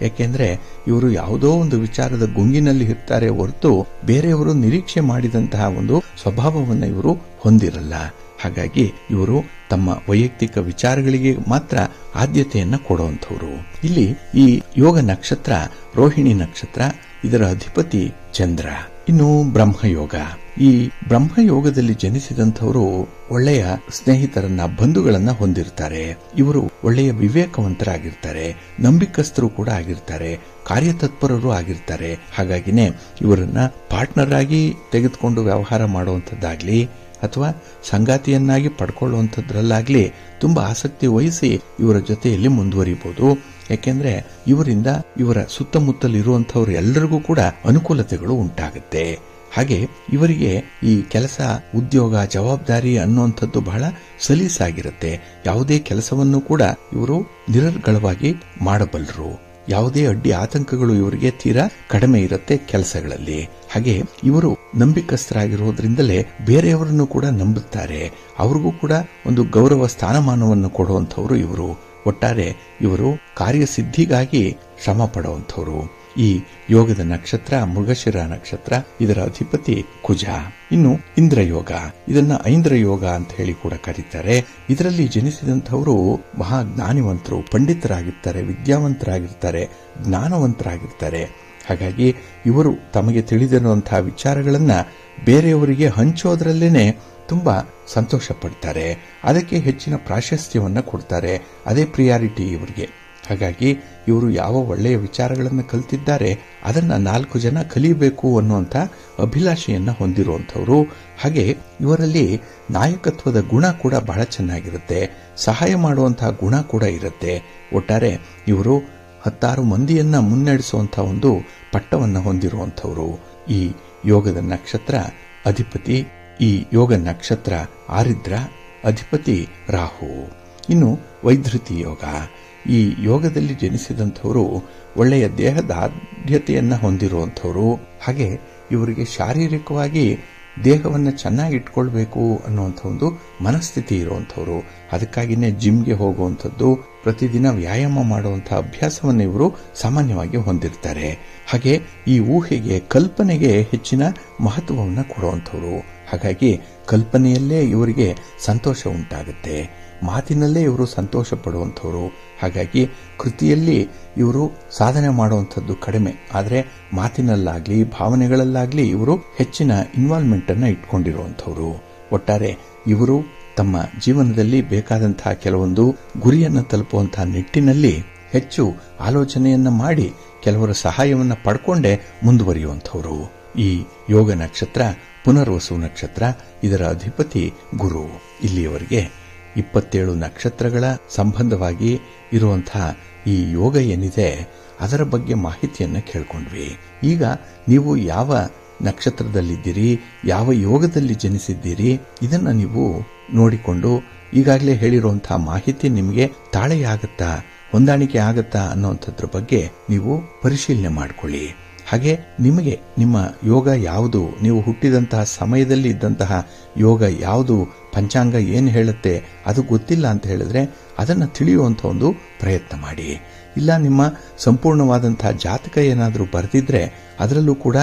ಯಾಕೆಂದ್ರೆ ಇವರು ಯಾವುದೋ ಒಂದು ವಿಚಾರದ ಗುಂಗಿನಲ್ಲಿ ಇರ್ತಾರೆ ಹೊರತು ಬೇರೆಯವರು ನಿರೀಕ್ಷೆ ಮಾಡಿದಂತಹ ಒಂದು ಸ್ವಭಾವವನ್ನು ಇವರು ಹೊಂದಿರಲ್ಲ. ಹಾಗಾಗಿ ಇವರು ತಮ್ಮ ವೈಯಕ್ತಿಕ ವಿಚಾರಗಳಿಗೆ ಮಾತ್ರ ಆದ್ಯತೆಯನ್ನ ಕೊಡುವಂಥವ್ರು. ಇಲ್ಲಿ ಈ ಯೋಗ ನಕ್ಷತ್ರ ರೋಹಿಣಿ ನಕ್ಷತ್ರ, ಇದರ ಅಧಿಪತಿ ಚಂದ್ರ. ಇನ್ನು ಬ್ರಹ್ಮಯೋಗ. ಈ ಬ್ರಹ್ಮಯೋಗದಲ್ಲಿ ಜನಿಸಿದಂಥವರು ಒಳ್ಳೆಯ ಸ್ನೇಹಿತರನ್ನ, ಬಂಧುಗಳನ್ನ ಹೊಂದಿರ್ತಾರೆ. ಇವರು ಒಳ್ಳೆಯ ವಿವೇಕವಂತರಾಗಿರ್ತಾರೆ, ನಂಬಿಕಸ್ಥರು ಕೂಡ ಆಗಿರ್ತಾರೆ, ಕಾರ್ಯತತ್ಪರರು ಆಗಿರ್ತಾರೆ. ಹಾಗಾಗಿನೇ ಇವರನ್ನ ಪಾರ್ಟ್ನರ್ ಆಗಿ ತೆಗೆದುಕೊಂಡು ವ್ಯವಹಾರ ಮಾಡುವಂಥದ್ದಾಗ್ಲಿ ಅಥವಾ ಸಂಗಾತಿಯನ್ನಾಗಿ ಪಡ್ಕೊಳ್ಳುವಂಥದ್ರಲ್ಲಾಗ್ಲಿ ತುಂಬಾ ಆಸಕ್ತಿ ವಹಿಸಿ ಇವರ ಜೊತೆಯಲ್ಲಿ ಮುಂದುವರಿಬಹುದು. ಯಾಕೆಂದ್ರೆ ಇವರಿಂದ ಇವರ ಸುತ್ತಮುತ್ತಲಿರುವಂತಹವರು ಎಲ್ಲರಿಗೂ ಕೂಡ ಅನುಕೂಲತೆಗಳು ಉಂಟಾಗುತ್ತೆ. ಹಾಗೆ ಇವರಿಗೆ ಈ ಕೆಲಸ, ಉದ್ಯೋಗ, ಜವಾಬ್ದಾರಿ ಅನ್ನುವಂಥದ್ದು ಬಹಳ ಸಲೀಸಾಗಿರುತ್ತೆ. ಯಾವುದೇ ಕೆಲಸವನ್ನು ಕೂಡ ಇವರು ನಿರರ್ಗಳವಾಗಿ ಮಾಡಬಲ್ಲರು. ಯಾವುದೇ ಅಡ್ಡಿ ಆತಂಕಗಳು ಇವರಿಗೆ ತೀರಾ ಕಡಿಮೆ ಇರುತ್ತೆ ಕೆಲಸಗಳಲ್ಲಿ. ಹಾಗೆ ಇವರು ನಂಬಿಕಸ್ಥರಾಗಿರೋದ್ರಿಂದಲೇ ಬೇರೆಯವರನ್ನು ಕೂಡ ನಂಬುತ್ತಾರೆ. ಅವ್ರಿಗೂ ಕೂಡ ಒಂದು ಗೌರವ ಸ್ಥಾನಮಾನವನ್ನು ಕೊಡುವಂಥವ್ರು ಇವರು. ಒಟ್ಟಾರೆ ಇವರು ಕಾರ್ಯಸಿದ್ಧಿಗಾಗಿ ಶ್ರಮ ಪಡುವಂಥವ್ರು. ಈ ಯೋಗದ ನಕ್ಷತ್ರ ಮೃಗಶಿರ ನಕ್ಷತ್ರ, ಇದರ ಅಧಿಪತಿ ಕುಜ. ಇನ್ನು ಇಂದ್ರಯೋಗ, ಇದನ್ನ ಐಂದ್ರಯೋಗ ಅಂತ ಹೇಳಿ ಕೂಡ ಕರೀತಾರೆ. ಇದರಲ್ಲಿ ಜನಿಸಿದಂಥವರು ಮಹಾ ಜ್ಞಾನಿವಂತರು, ಪಂಡಿತರಾಗಿರ್ತಾರೆ, ವಿದ್ಯಾವಂತರಾಗಿರ್ತಾರೆ, ಜ್ಞಾನವಂತರಾಗಿರ್ತಾರೆ. ಹಾಗಾಗಿ ಇವರು ತಮಗೆ ತಿಳಿದಿರುವಂತಹ ವಿಚಾರಗಳನ್ನ ಬೇರೆಯವರಿಗೆ ಹಂಚೋದ್ರಲ್ಲೇನೆ ತುಂಬಾ ಸಂತೋಷ ಪಡ್ತಾರೆ. ಅದಕ್ಕೆ ಹೆಚ್ಚಿನ ಪ್ರಾಶಸ್ತ್ಯವನ್ನ ಕೊಡ್ತಾರೆ. ಅದೇ ಪ್ರಿಯಾರಿಟಿ ಇವರಿಗೆ. ಹಾಗಾಗಿ ಇವರು ಯಾವ ಒಳ್ಳೆಯ ವಿಚಾರಗಳನ್ನು ಕಲಿತಿದ್ದಾರೆ ಅದನ್ನ 4 ಜನ ಕಲಿಯಬೇಕು ಅನ್ನುವಂಥ ಅಭಿಲಾಷೆಯನ್ನ ಹೊಂದಿರುವಂಥವ್ರು. ಹಾಗೆ ಇವರಲ್ಲಿ ನಾಯಕತ್ವದ ಗುಣ ಕೂಡ ಬಹಳ ಚೆನ್ನಾಗಿರುತ್ತೆ, ಸಹಾಯ ಮಾಡುವಂತಹ ಗುಣ ಕೂಡ ಇರುತ್ತೆ. ಒಟ್ಟಾರೆ ಇವರು 10 ಮಂದಿಯನ್ನ ಮುನ್ನಡೆಸುವಂತಹ ಒಂದು ಪಟ್ಟವನ್ನು ಹೊಂದಿರುವಂಥವ್ರು. ಈ ಯೋಗದ ನಕ್ಷತ್ರ ಅಧಿಪತಿ, ಈ ಯೋಗ ನಕ್ಷತ್ರ ಆರಿದ್ರ, ಅಧಿಪತಿ ರಾಹು. ಇನ್ನು ವೈಧೃತಿ ಯೋಗ. ಈ ಯೋಗದಲ್ಲಿ ಜನಿಸಿದಂಥವರು ಒಳ್ಳೆಯ ದೇಹದಾರ್ಢ್ಯತೆಯನ್ನ ಹೊಂದಿರುವಂಥವ್ರು. ಹಾಗೆ ಇವರಿಗೆ ಶಾರೀರಿಕವಾಗಿ ದೇಹವನ್ನು ಚೆನ್ನಾಗಿ ಇಟ್ಕೊಳ್ಬೇಕು ಅನ್ನುವಂಥ ಒಂದು ಮನಸ್ಥಿತಿ ಇರುವಂಥವ್ರು. ಅದಕ್ಕಾಗಿನೇ ಜಿಮ್ಗೆ ಹೋಗುವಂಥದ್ದು, ಪ್ರತಿದಿನ ವ್ಯಾಯಾಮ ಮಾಡುವಂತಹ ಅಭ್ಯಾಸವನ್ನು ಇವರು ಸಾಮಾನ್ಯವಾಗಿ ಹೊಂದಿರ್ತಾರೆ. ಹಾಗೆ ಈ ಊಹೆಗೆ, ಕಲ್ಪನೆಗೆ ಹೆಚ್ಚಿನ ಮಹತ್ವವನ್ನು ಕೊಡುವಂಥವ್ರು. ಹಾಗಾಗಿ ಕಲ್ಪನೆಯಲ್ಲೇ ಇವರಿಗೆ ಸಂತೋಷ ಉಂಟಾಗುತ್ತೆ, ಮಾತಿನಲ್ಲೇ ಇವರು ಸಂತೋಷ ಪಡುವಂಥವ್ರು. ಹಾಗಾಗಿ ಕೃತಿಯಲ್ಲಿ ಇವರು ಸಾಧನೆ ಮಾಡುವಂಥದ್ದು ಕಡಿಮೆ, ಆದರೆ ಮಾತಿನಲ್ಲಾಗ್ಲಿ ಭಾವನೆಗಳಲ್ಲಾಗ್ಲಿ ಇವರು ಹೆಚ್ಚಿನ ಇನ್ವಾಲ್ವ್ಮೆಂಟ್ ಅನ್ನ ಇಟ್ಕೊಂಡಿರುವಂಥವ್ರು. ಒಟ್ಟಾರೆ ಇವರು ತಮ್ಮ ಜೀವನದಲ್ಲಿ ಬೇಕಾದಂತಹ ಕೆಲವೊಂದು ಗುರಿಯನ್ನು ತಲುಪುವಂತಹ ನಿಟ್ಟಿನಲ್ಲಿ ಹೆಚ್ಚು ಆಲೋಚನೆಯನ್ನ ಮಾಡಿ ಕೆಲವರ ಸಹಾಯವನ್ನ ಪಡ್ಕೊಂಡೇ ಮುಂದುವರಿಯುವಂಥವ್ರು. ಈ ಯೋಗ ನಕ್ಷತ್ರ ಪುನರ್ವಸು ನಕ್ಷತ್ರ, ಇದರ ಅಧಿಪತಿ ಗುರು. ಇಲ್ಲಿಯವರೆಗೆ 27 ನಕ್ಷತ್ರಗಳ ಸಂಬಂಧವಾಗಿ ಇರುವಂತಹ ಈ ಯೋಗ ಏನಿದೆ ಅದರ ಬಗ್ಗೆ ಮಾಹಿತಿಯನ್ನು ಕೇಳ್ಕೊಂಡ್ವಿ. ಈಗ ನೀವು ಯಾವ ನಕ್ಷತ್ರದಲ್ಲಿದ್ದೀರಿ, ಯಾವ ಯೋಗದಲ್ಲಿ ಜನಿಸಿದ್ದೀರಿ, ಇದನ್ನ ನೀವು ನೋಡಿಕೊಂಡು ಈಗಾಗಲೇ ಹೇಳಿರುವಂತಹ ಮಾಹಿತಿ ನಿಮಗೆ ತಾಳೆಯಾಗತ್ತಾ, ಹೊಂದಾಣಿಕೆ ಆಗತ್ತಾ ಅನ್ನುವಂಥದ್ರ ಬಗ್ಗೆ ನೀವು ಪರಿಶೀಲನೆ ಮಾಡಿಕೊಳ್ಳಿ. ಹಾಗೆ ನಿಮಗೆ ನಿಮ್ಮ ಯೋಗ ಯಾವುದು, ನೀವು ಹುಟ್ಟಿದಂತಹ ಸಮಯದಲ್ಲಿ ಇದ್ದಂತಹ ಯೋಗ ಯಾವುದು, ಪಂಚಾಂಗ ಏನು ಹೇಳುತ್ತೆ ಅದು ಗೊತ್ತಿಲ್ಲ ಅಂತ ಹೇಳಿದ್ರೆ ಅದನ್ನು ತಿಳಿಯುವಂಥ ಒಂದು ಪ್ರಯತ್ನ ಮಾಡಿ. ಇಲ್ಲ ನಿಮ್ಮ ಸಂಪೂರ್ಣವಾದಂತಹ ಜಾತಕ ಏನಾದರೂ ಬರೆದಿದ್ರೆ ಅದರಲ್ಲೂ ಕೂಡ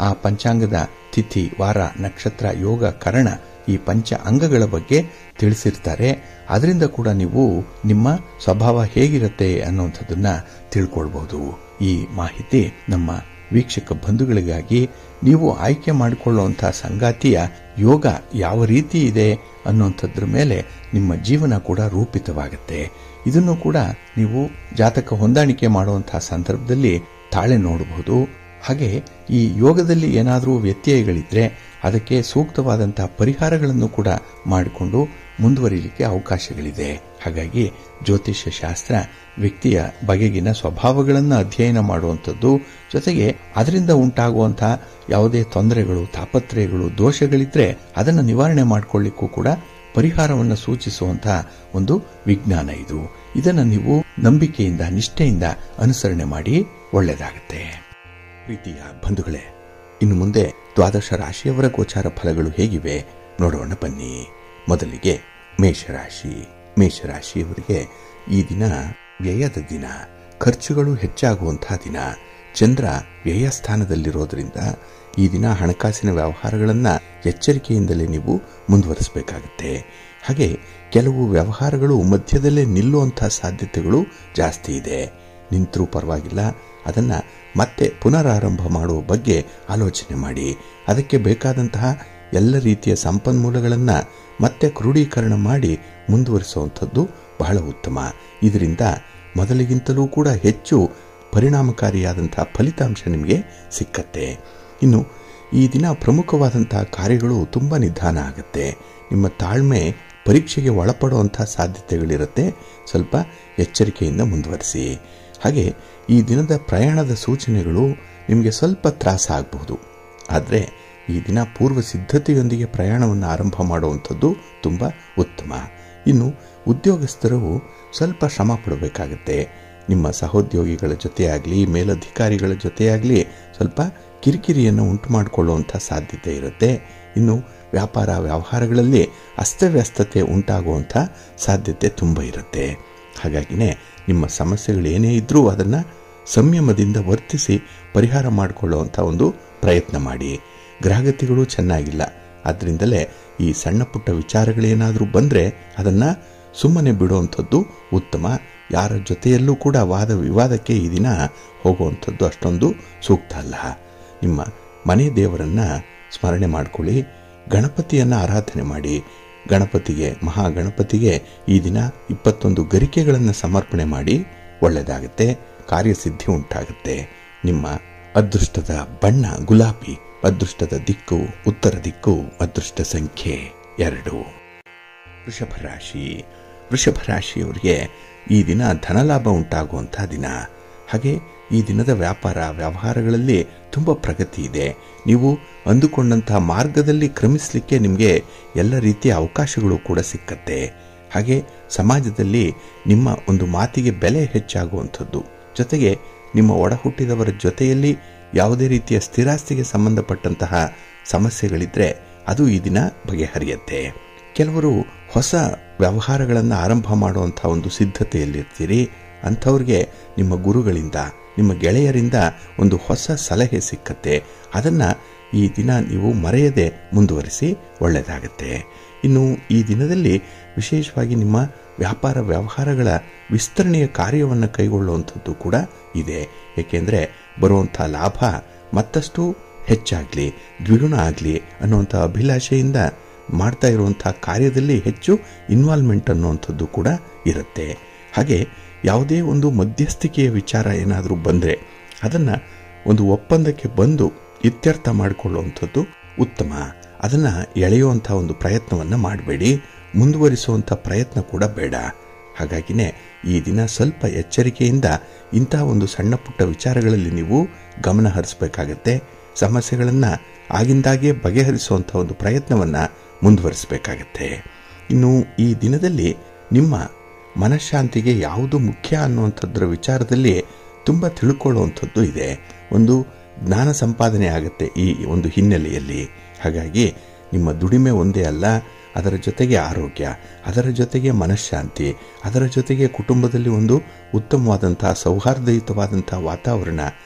ಆ ಪಂಚಾಂಗದ ತಿಥಿ, ವಾರ, ನಕ್ಷತ್ರ, ಯೋಗ, ಕರಣ ಈ ಪಂಚ ಅಂಗಗಳ ಬಗ್ಗೆ ತಿಳಿಸಿರ್ತಾರೆ. ಅದರಿಂದ ಕೂಡ ನೀವು ನಿಮ್ಮ ಸ್ವಭಾವ ಹೇಗಿರುತ್ತೆ ಅನ್ನುವಂಥದ್ದನ್ನ ತಿಳ್ಕೊಳ್ಬಹುದು. ಈ ಮಾಹಿತಿ ನಮ್ಮ ವೀಕ್ಷಕ ಬಂಧುಗಳಿಗಾಗಿ ನೀವು ಆಯ್ಕೆ ಮಾಡಿಕೊಳ್ಳುವಂತಹ ಸಂಗಾತಿಯ ಯೋಗ ಯಾವ ರೀತಿ ಇದೆ ಅನ್ನುವಂಥದ್ರ ಮೇಲೆ ನಿಮ್ಮ ಜೀವನ ಕೂಡ ರೂಪಿತವಾಗುತ್ತೆ. ಇದನ್ನು ಕೂಡ ನೀವು ಜಾತಕ ಹೊಂದಾಣಿಕೆ ಮಾಡುವಂತಹ ಸಂದರ್ಭದಲ್ಲಿ ತಾಳೆ ನೋಡಬಹುದು. ಹಾಗೆ ಈ ಯೋಗದಲ್ಲಿ ಏನಾದರೂ ವ್ಯತ್ಯಯಗಳಿದ್ರೆ ಅದಕ್ಕೆ ಸೂಕ್ತವಾದಂತಹ ಪರಿಹಾರಗಳನ್ನು ಕೂಡ ಮಾಡಿಕೊಂಡು ಮುಂದುವರಿಯಲಿಕ್ಕೆ ಅವಕಾಶಗಳಿದೆ. ಹಾಗಾಗಿ ಜ್ಯೋತಿಷ್ಯ ಶಾಸ್ತ್ರ ವ್ಯಕ್ತಿಯ ಬಗೆಗಿನ ಸ್ವಭಾವಗಳನ್ನು ಅಧ್ಯಯನ ಮಾಡುವಂಥದ್ದು, ಜೊತೆಗೆ ಅದರಿಂದ ಉಂಟಾಗುವಂತಹ ಯಾವುದೇ ತೊಂದರೆಗಳು, ತಾಪತ್ರಯಗಳು, ದೋಷಗಳಿದ್ರೆ ಅದನ್ನು ನಿವಾರಣೆ ಮಾಡಿಕೊಳ್ಳಿಕ್ಕೂ ಕೂಡ ಪರಿಹಾರವನ್ನು ಸೂಚಿಸುವಂತಹ ಒಂದು ವಿಜ್ಞಾನ ಇದು. ಇದನ್ನು ನೀವು ನಂಬಿಕೆಯಿಂದ ನಿಷ್ಠೆಯಿಂದ ಅನುಸರಣೆ ಮಾಡಿ ಒಳ್ಳೆಯದಾಗುತ್ತೆ. ಪ್ರೀತಿಯ ಬಂಧುಗಳೇ, ಇನ್ನು ಮುಂದೆ ದ್ವಾದಶ ರಾಶಿಯವರ ಗೋಚಾರ ಫಲಗಳು ಹೇಗಿವೆ ನೋಡೋಣ ಬನ್ನಿ. ಮೊದಲಿಗೆ ಮೇಷರಾಶಿ. ಮೇಷರಾಶಿಯವರಿಗೆ ಈ ದಿನ ವ್ಯಯದ ದಿನ, ಖರ್ಚುಗಳು ಹೆಚ್ಚಾಗುವಂತಹ ದಿನ. ಚಂದ್ರ ವ್ಯಯ ಸ್ಥಾನದಲ್ಲಿರೋದ್ರಿಂದ ಈ ದಿನ ಹಣಕಾಸಿನ ವ್ಯವಹಾರಗಳನ್ನು ಎಚ್ಚರಿಕೆಯಿಂದಲೇ ನೀವು ಮುಂದುವರಿಸಬೇಕಾಗುತ್ತೆ. ಹಾಗೆ ಕೆಲವು ವ್ಯವಹಾರಗಳು ಮಧ್ಯದಲ್ಲೇ ನಿಲ್ಲುವಂತಹ ಸಾಧ್ಯತೆಗಳು ಜಾಸ್ತಿ ಇದೆ. ನಿಂತರೂ ಪರವಾಗಿಲ್ಲ, ಅದನ್ನು ಮತ್ತೆ ಪುನರಾರಂಭ ಮಾಡುವ ಬಗ್ಗೆ ಆಲೋಚನೆ ಮಾಡಿ. ಅದಕ್ಕೆ ಬೇಕಾದಂತಹ ಎಲ್ಲ ರೀತಿಯ ಸಂಪನ್ಮೂಲಗಳನ್ನು ಮತ್ತೆ ಕ್ರೋಢೀಕರಣ ಮಾಡಿ ಮುಂದುವರಿಸುವಂಥದ್ದು ಬಹಳ ಉತ್ತಮ. ಇದರಿಂದ ಮೊದಲಿಗಿಂತಲೂ ಕೂಡ ಹೆಚ್ಚು ಪರಿಣಾಮಕಾರಿಯಾದಂತಹ ಫಲಿತಾಂಶ ನಿಮಗೆ ಸಿಕ್ಕತ್ತೆ. ಇನ್ನು ಈ ದಿನ ಪ್ರಮುಖವಾದಂತಹ ಕಾರ್ಯಗಳು ತುಂಬ ನಿಧಾನ ಆಗುತ್ತೆ. ನಿಮ್ಮ ತಾಳ್ಮೆ ಪರೀಕ್ಷೆಗೆ ಒಳಪಡುವಂತಹ ಸಾಧ್ಯತೆಗಳಿರುತ್ತೆ. ಸ್ವಲ್ಪ ಎಚ್ಚರಿಕೆಯಿಂದ ಮುಂದುವರಿಸಿ. ಹಾಗೆ ಈ ದಿನದ ಪ್ರಯಾಣದ ಸೂಚನೆಗಳು ನಿಮಗೆ ಸ್ವಲ್ಪ ತ್ರಾಸ ಆಗಬಹುದು. ಆದರೆ ಈ ದಿನ ಪೂರ್ವ ಸಿದ್ಧತೆಯೊಂದಿಗೆ ಪ್ರಯಾಣವನ್ನು ಆರಂಭ ಮಾಡುವಂಥದ್ದು ತುಂಬ ಉತ್ತಮ. ಇನ್ನು ಉದ್ಯೋಗಸ್ಥರು ಸ್ವಲ್ಪ ಶ್ರಮ ಪಡಬೇಕಾಗತ್ತೆ. ನಿಮ್ಮ ಸಹೋದ್ಯೋಗಿಗಳ ಜೊತೆಯಾಗಲಿ ಮೇಲಧಿಕಾರಿಗಳ ಜೊತೆಯಾಗಲಿ ಸ್ವಲ್ಪ ಕಿರಿಕಿರಿಯನ್ನು ಉಂಟು ಮಾಡಿಕೊಳ್ಳುವಂಥ ಸಾಧ್ಯತೆ ಇರುತ್ತೆ. ಇನ್ನು ವ್ಯಾಪಾರ ವ್ಯವಹಾರಗಳಲ್ಲಿ ಅಸ್ತವ್ಯಸ್ತತೆ ಉಂಟಾಗುವಂಥ ಸಾಧ್ಯತೆ ತುಂಬ ಇರುತ್ತೆ. ಹಾಗಾಗಿನೇ ನಿಮ್ಮ ಸಮಸ್ಯೆಗಳೇನೇ ಇದ್ದರೂ ಅದನ್ನು ಸಂಯಮದಿಂದ ವರ್ತಿಸಿ ಪರಿಹಾರ ಮಾಡಿಕೊಳ್ಳುವಂಥ ಒಂದು ಪ್ರಯತ್ನ ಮಾಡಿ. ಗ್ರಹಗತಿಗಳು ಚೆನ್ನಾಗಿಲ್ಲ, ಆದ್ದರಿಂದಲೇ ಈ ಸಣ್ಣ ಪುಟ್ಟ ವಿಚಾರಗಳೇನಾದರೂ ಬಂದರೆ ಅದನ್ನು ಸುಮ್ಮನೆ ಬಿಡುವಂಥದ್ದು ಉತ್ತಮ. ಯಾರ ಜೊತೆಯಲ್ಲೂ ಕೂಡ ವಾದ ವಿವಾದಕ್ಕೆ ಈ ದಿನ ಹೋಗುವಂಥದ್ದು ಅಷ್ಟೊಂದು ಸೂಕ್ತ ಅಲ್ಲ. ನಿಮ್ಮ ಮನೆ ದೇವರನ್ನು ಸ್ಮರಣೆ ಮಾಡಿಕೊಳ್ಳಿ. ಗಣಪತಿಯನ್ನು ಆರಾಧನೆ ಮಾಡಿ. ಗಣಪತಿಗೆ, ಮಹಾಗಣಪತಿಗೆ ಈ ದಿನ 21 ಗರಿಕೆಗಳನ್ನು ಸಮರ್ಪಣೆ ಮಾಡಿ ಒಳ್ಳೆಯದಾಗುತ್ತೆ. ಕಾರ್ಯಸಿದ್ಧಿ ಉಂಟಾಗುತ್ತೆ. ನಿಮ್ಮ ಅದೃಷ್ಟದ ಬಣ್ಣ ಗುಲಾಬಿ. ಅದೃಷ್ಟದ ದಿಕ್ಕು ಉತ್ತರ ದಿಕ್ಕು. ಅದೃಷ್ಟ ಸಂಖ್ಯೆ 2. ವೃಷಭ ರಾಶಿ. ವೃಷಭ ರಾಶಿಯವರಿಗೆ ಈ ದಿನ ಧನಲಾಭ ಉಂಟಾಗುವಂಥ ದಿನ. ಹಾಗೆ ಈ ದಿನದ ವ್ಯಾಪಾರ ವ್ಯವಹಾರಗಳಲ್ಲಿ ತುಂಬ ಪ್ರಗತಿ ಇದೆ. ನೀವು ಅಂದುಕೊಂಡಂತಹ ಮಾರ್ಗದಲ್ಲಿ ಕ್ರಮಿಸಲಿಕ್ಕೆ ನಿಮಗೆ ಎಲ್ಲ ರೀತಿಯ ಅವಕಾಶಗಳು ಕೂಡ ಸಿಕ್ಕತ್ತೆ. ಹಾಗೆ ಸಮಾಜದಲ್ಲಿ ನಿಮ್ಮ ಒಂದು ಮಾತಿಗೆ ಬೆಲೆ ಹೆಚ್ಚಾಗುವಂಥದ್ದು. ಜೊತೆಗೆ ನಿಮ್ಮ ಒಡ ಹುಟ್ಟಿದವರ ಜೊತೆಯಲ್ಲಿ ಯಾವುದೇ ರೀತಿಯ ಸ್ಥಿರಾಸ್ತಿಗೆ ಸಂಬಂಧಪಟ್ಟಂತಹ ಸಮಸ್ಯೆಗಳಿದ್ರೆ ಅದು ಈ ದಿನ ಬಗೆಹರಿಯುತ್ತೆ. ಕೆಲವರು ಹೊಸ ವ್ಯವಹಾರಗಳನ್ನು ಆರಂಭ ಮಾಡುವಂಥ ಒಂದು ಸಿದ್ಧತೆಯಲ್ಲಿರ್ತೀರಿ. ಅಂಥವ್ರಿಗೆ ನಿಮ್ಮ ಗುರುಗಳಿಂದ, ನಿಮ್ಮ ಗೆಳೆಯರಿಂದ ಒಂದು ಹೊಸ ಸಲಹೆ ಸಿಕ್ಕತ್ತೆ. ಅದನ್ನು ಈ ದಿನ ನೀವು ಮರೆಯದೆ ಮುಂದುವರಿಸಿ ಒಳ್ಳೆಯದಾಗತ್ತೆ. ಇನ್ನು ಈ ದಿನದಲ್ಲಿ ವಿಶೇಷವಾಗಿ ನಿಮ್ಮ ವ್ಯಾಪಾರ ವ್ಯವಹಾರಗಳ ವಿಸ್ತರಣೆಯ ಕಾರ್ಯವನ್ನು ಕೈಗೊಳ್ಳುವಂಥದ್ದು ಕೂಡ ಇದೆ. ಏಕೆಂದರೆ ಬರುವಂಥ ಲಾಭ ಮತ್ತಷ್ಟು ಹೆಚ್ಚಾಗಲಿ, ದ್ವಿಗುಣ ಆಗಲಿ ಅನ್ನುವಂಥ ಅಭಿಲಾಷೆಯಿಂದ ಮಾಡ್ತಾ ಇರುವಂಥ ಕಾರ್ಯದಲ್ಲಿ ಹೆಚ್ಚು ಇನ್ವಾಲ್ವ್ಮೆಂಟ್ ಅನ್ನುವಂಥದ್ದು ಕೂಡ ಇರುತ್ತೆ. ಹಾಗೆ ಯಾವುದೇ ಒಂದು ಮಧ್ಯಸ್ಥಿಕೆಯ ವಿಚಾರ ಏನಾದರೂ ಬಂದರೆ ಅದನ್ನು ಒಂದು ಒಪ್ಪಂದಕ್ಕೆ ಬಂದು ಇತ್ಯರ್ಥ ಮಾಡಿಕೊಳ್ಳುವಂಥದ್ದು ಉತ್ತಮ. ಅದನ್ನು ಎಳೆಯುವಂಥ ಒಂದು ಪ್ರಯತ್ನವನ್ನು ಮಾಡಬೇಡಿ. ಮುಂದುವರಿಸುವಂಥ ಪ್ರಯತ್ನ ಕೂಡ ಬೇಡ. ಹಾಗಾಗಿನೇ ಈ ದಿನ ಸ್ವಲ್ಪ ಎಚ್ಚರಿಕೆಯಿಂದ ಇಂತಹ ಒಂದು ಸಣ್ಣ ಪುಟ್ಟ ವಿಚಾರಗಳಲ್ಲಿ ನೀವು ಗಮನ ಹರಿಸಬೇಕಾಗತ್ತೆ. ಸಮಸ್ಯೆಗಳನ್ನು ಆಗಿಂದಾಗೆ ಬಗೆಹರಿಸುವಂಥ ಒಂದು ಪ್ರಯತ್ನವನ್ನು ಮುಂದುವರಿಸಬೇಕಾಗತ್ತೆ. ಇನ್ನು ಈ ದಿನದಲ್ಲಿ ನಿಮ್ಮ ಮನಃಶಾಂತಿಗೆ ಯಾವುದು ಮುಖ್ಯ ಅನ್ನುವಂಥದ್ರ ವಿಚಾರದಲ್ಲಿ ತುಂಬ ತಿಳ್ಕೊಳ್ಳುವಂಥದ್ದು ಇದೆ. ಒಂದು ಜ್ಞಾನ ಸಂಪಾದನೆ ಆಗುತ್ತೆ ಈ ಒಂದು ಹಿನ್ನೆಲೆಯಲ್ಲಿ. ಹಾಗಾಗಿ ನಿಮ್ಮ ದುಡಿಮೆ ಒಂದೇ ಅಲ್ಲ, ಅದರ ಜೊತೆಗೆ ಆರೋಗ್ಯ, ಅದರ ಜೊತೆಗೆ ಮನಃಶಾಂತಿ, ಅದರ ಜೊತೆಗೆ ಕುಟುಂಬದಲ್ಲಿ ಒಂದು ಉತ್ತಮವಾದಂತಹ ಸೌಹಾರ್ದಯುತವಾದಂಥ ವಾತಾವರಣ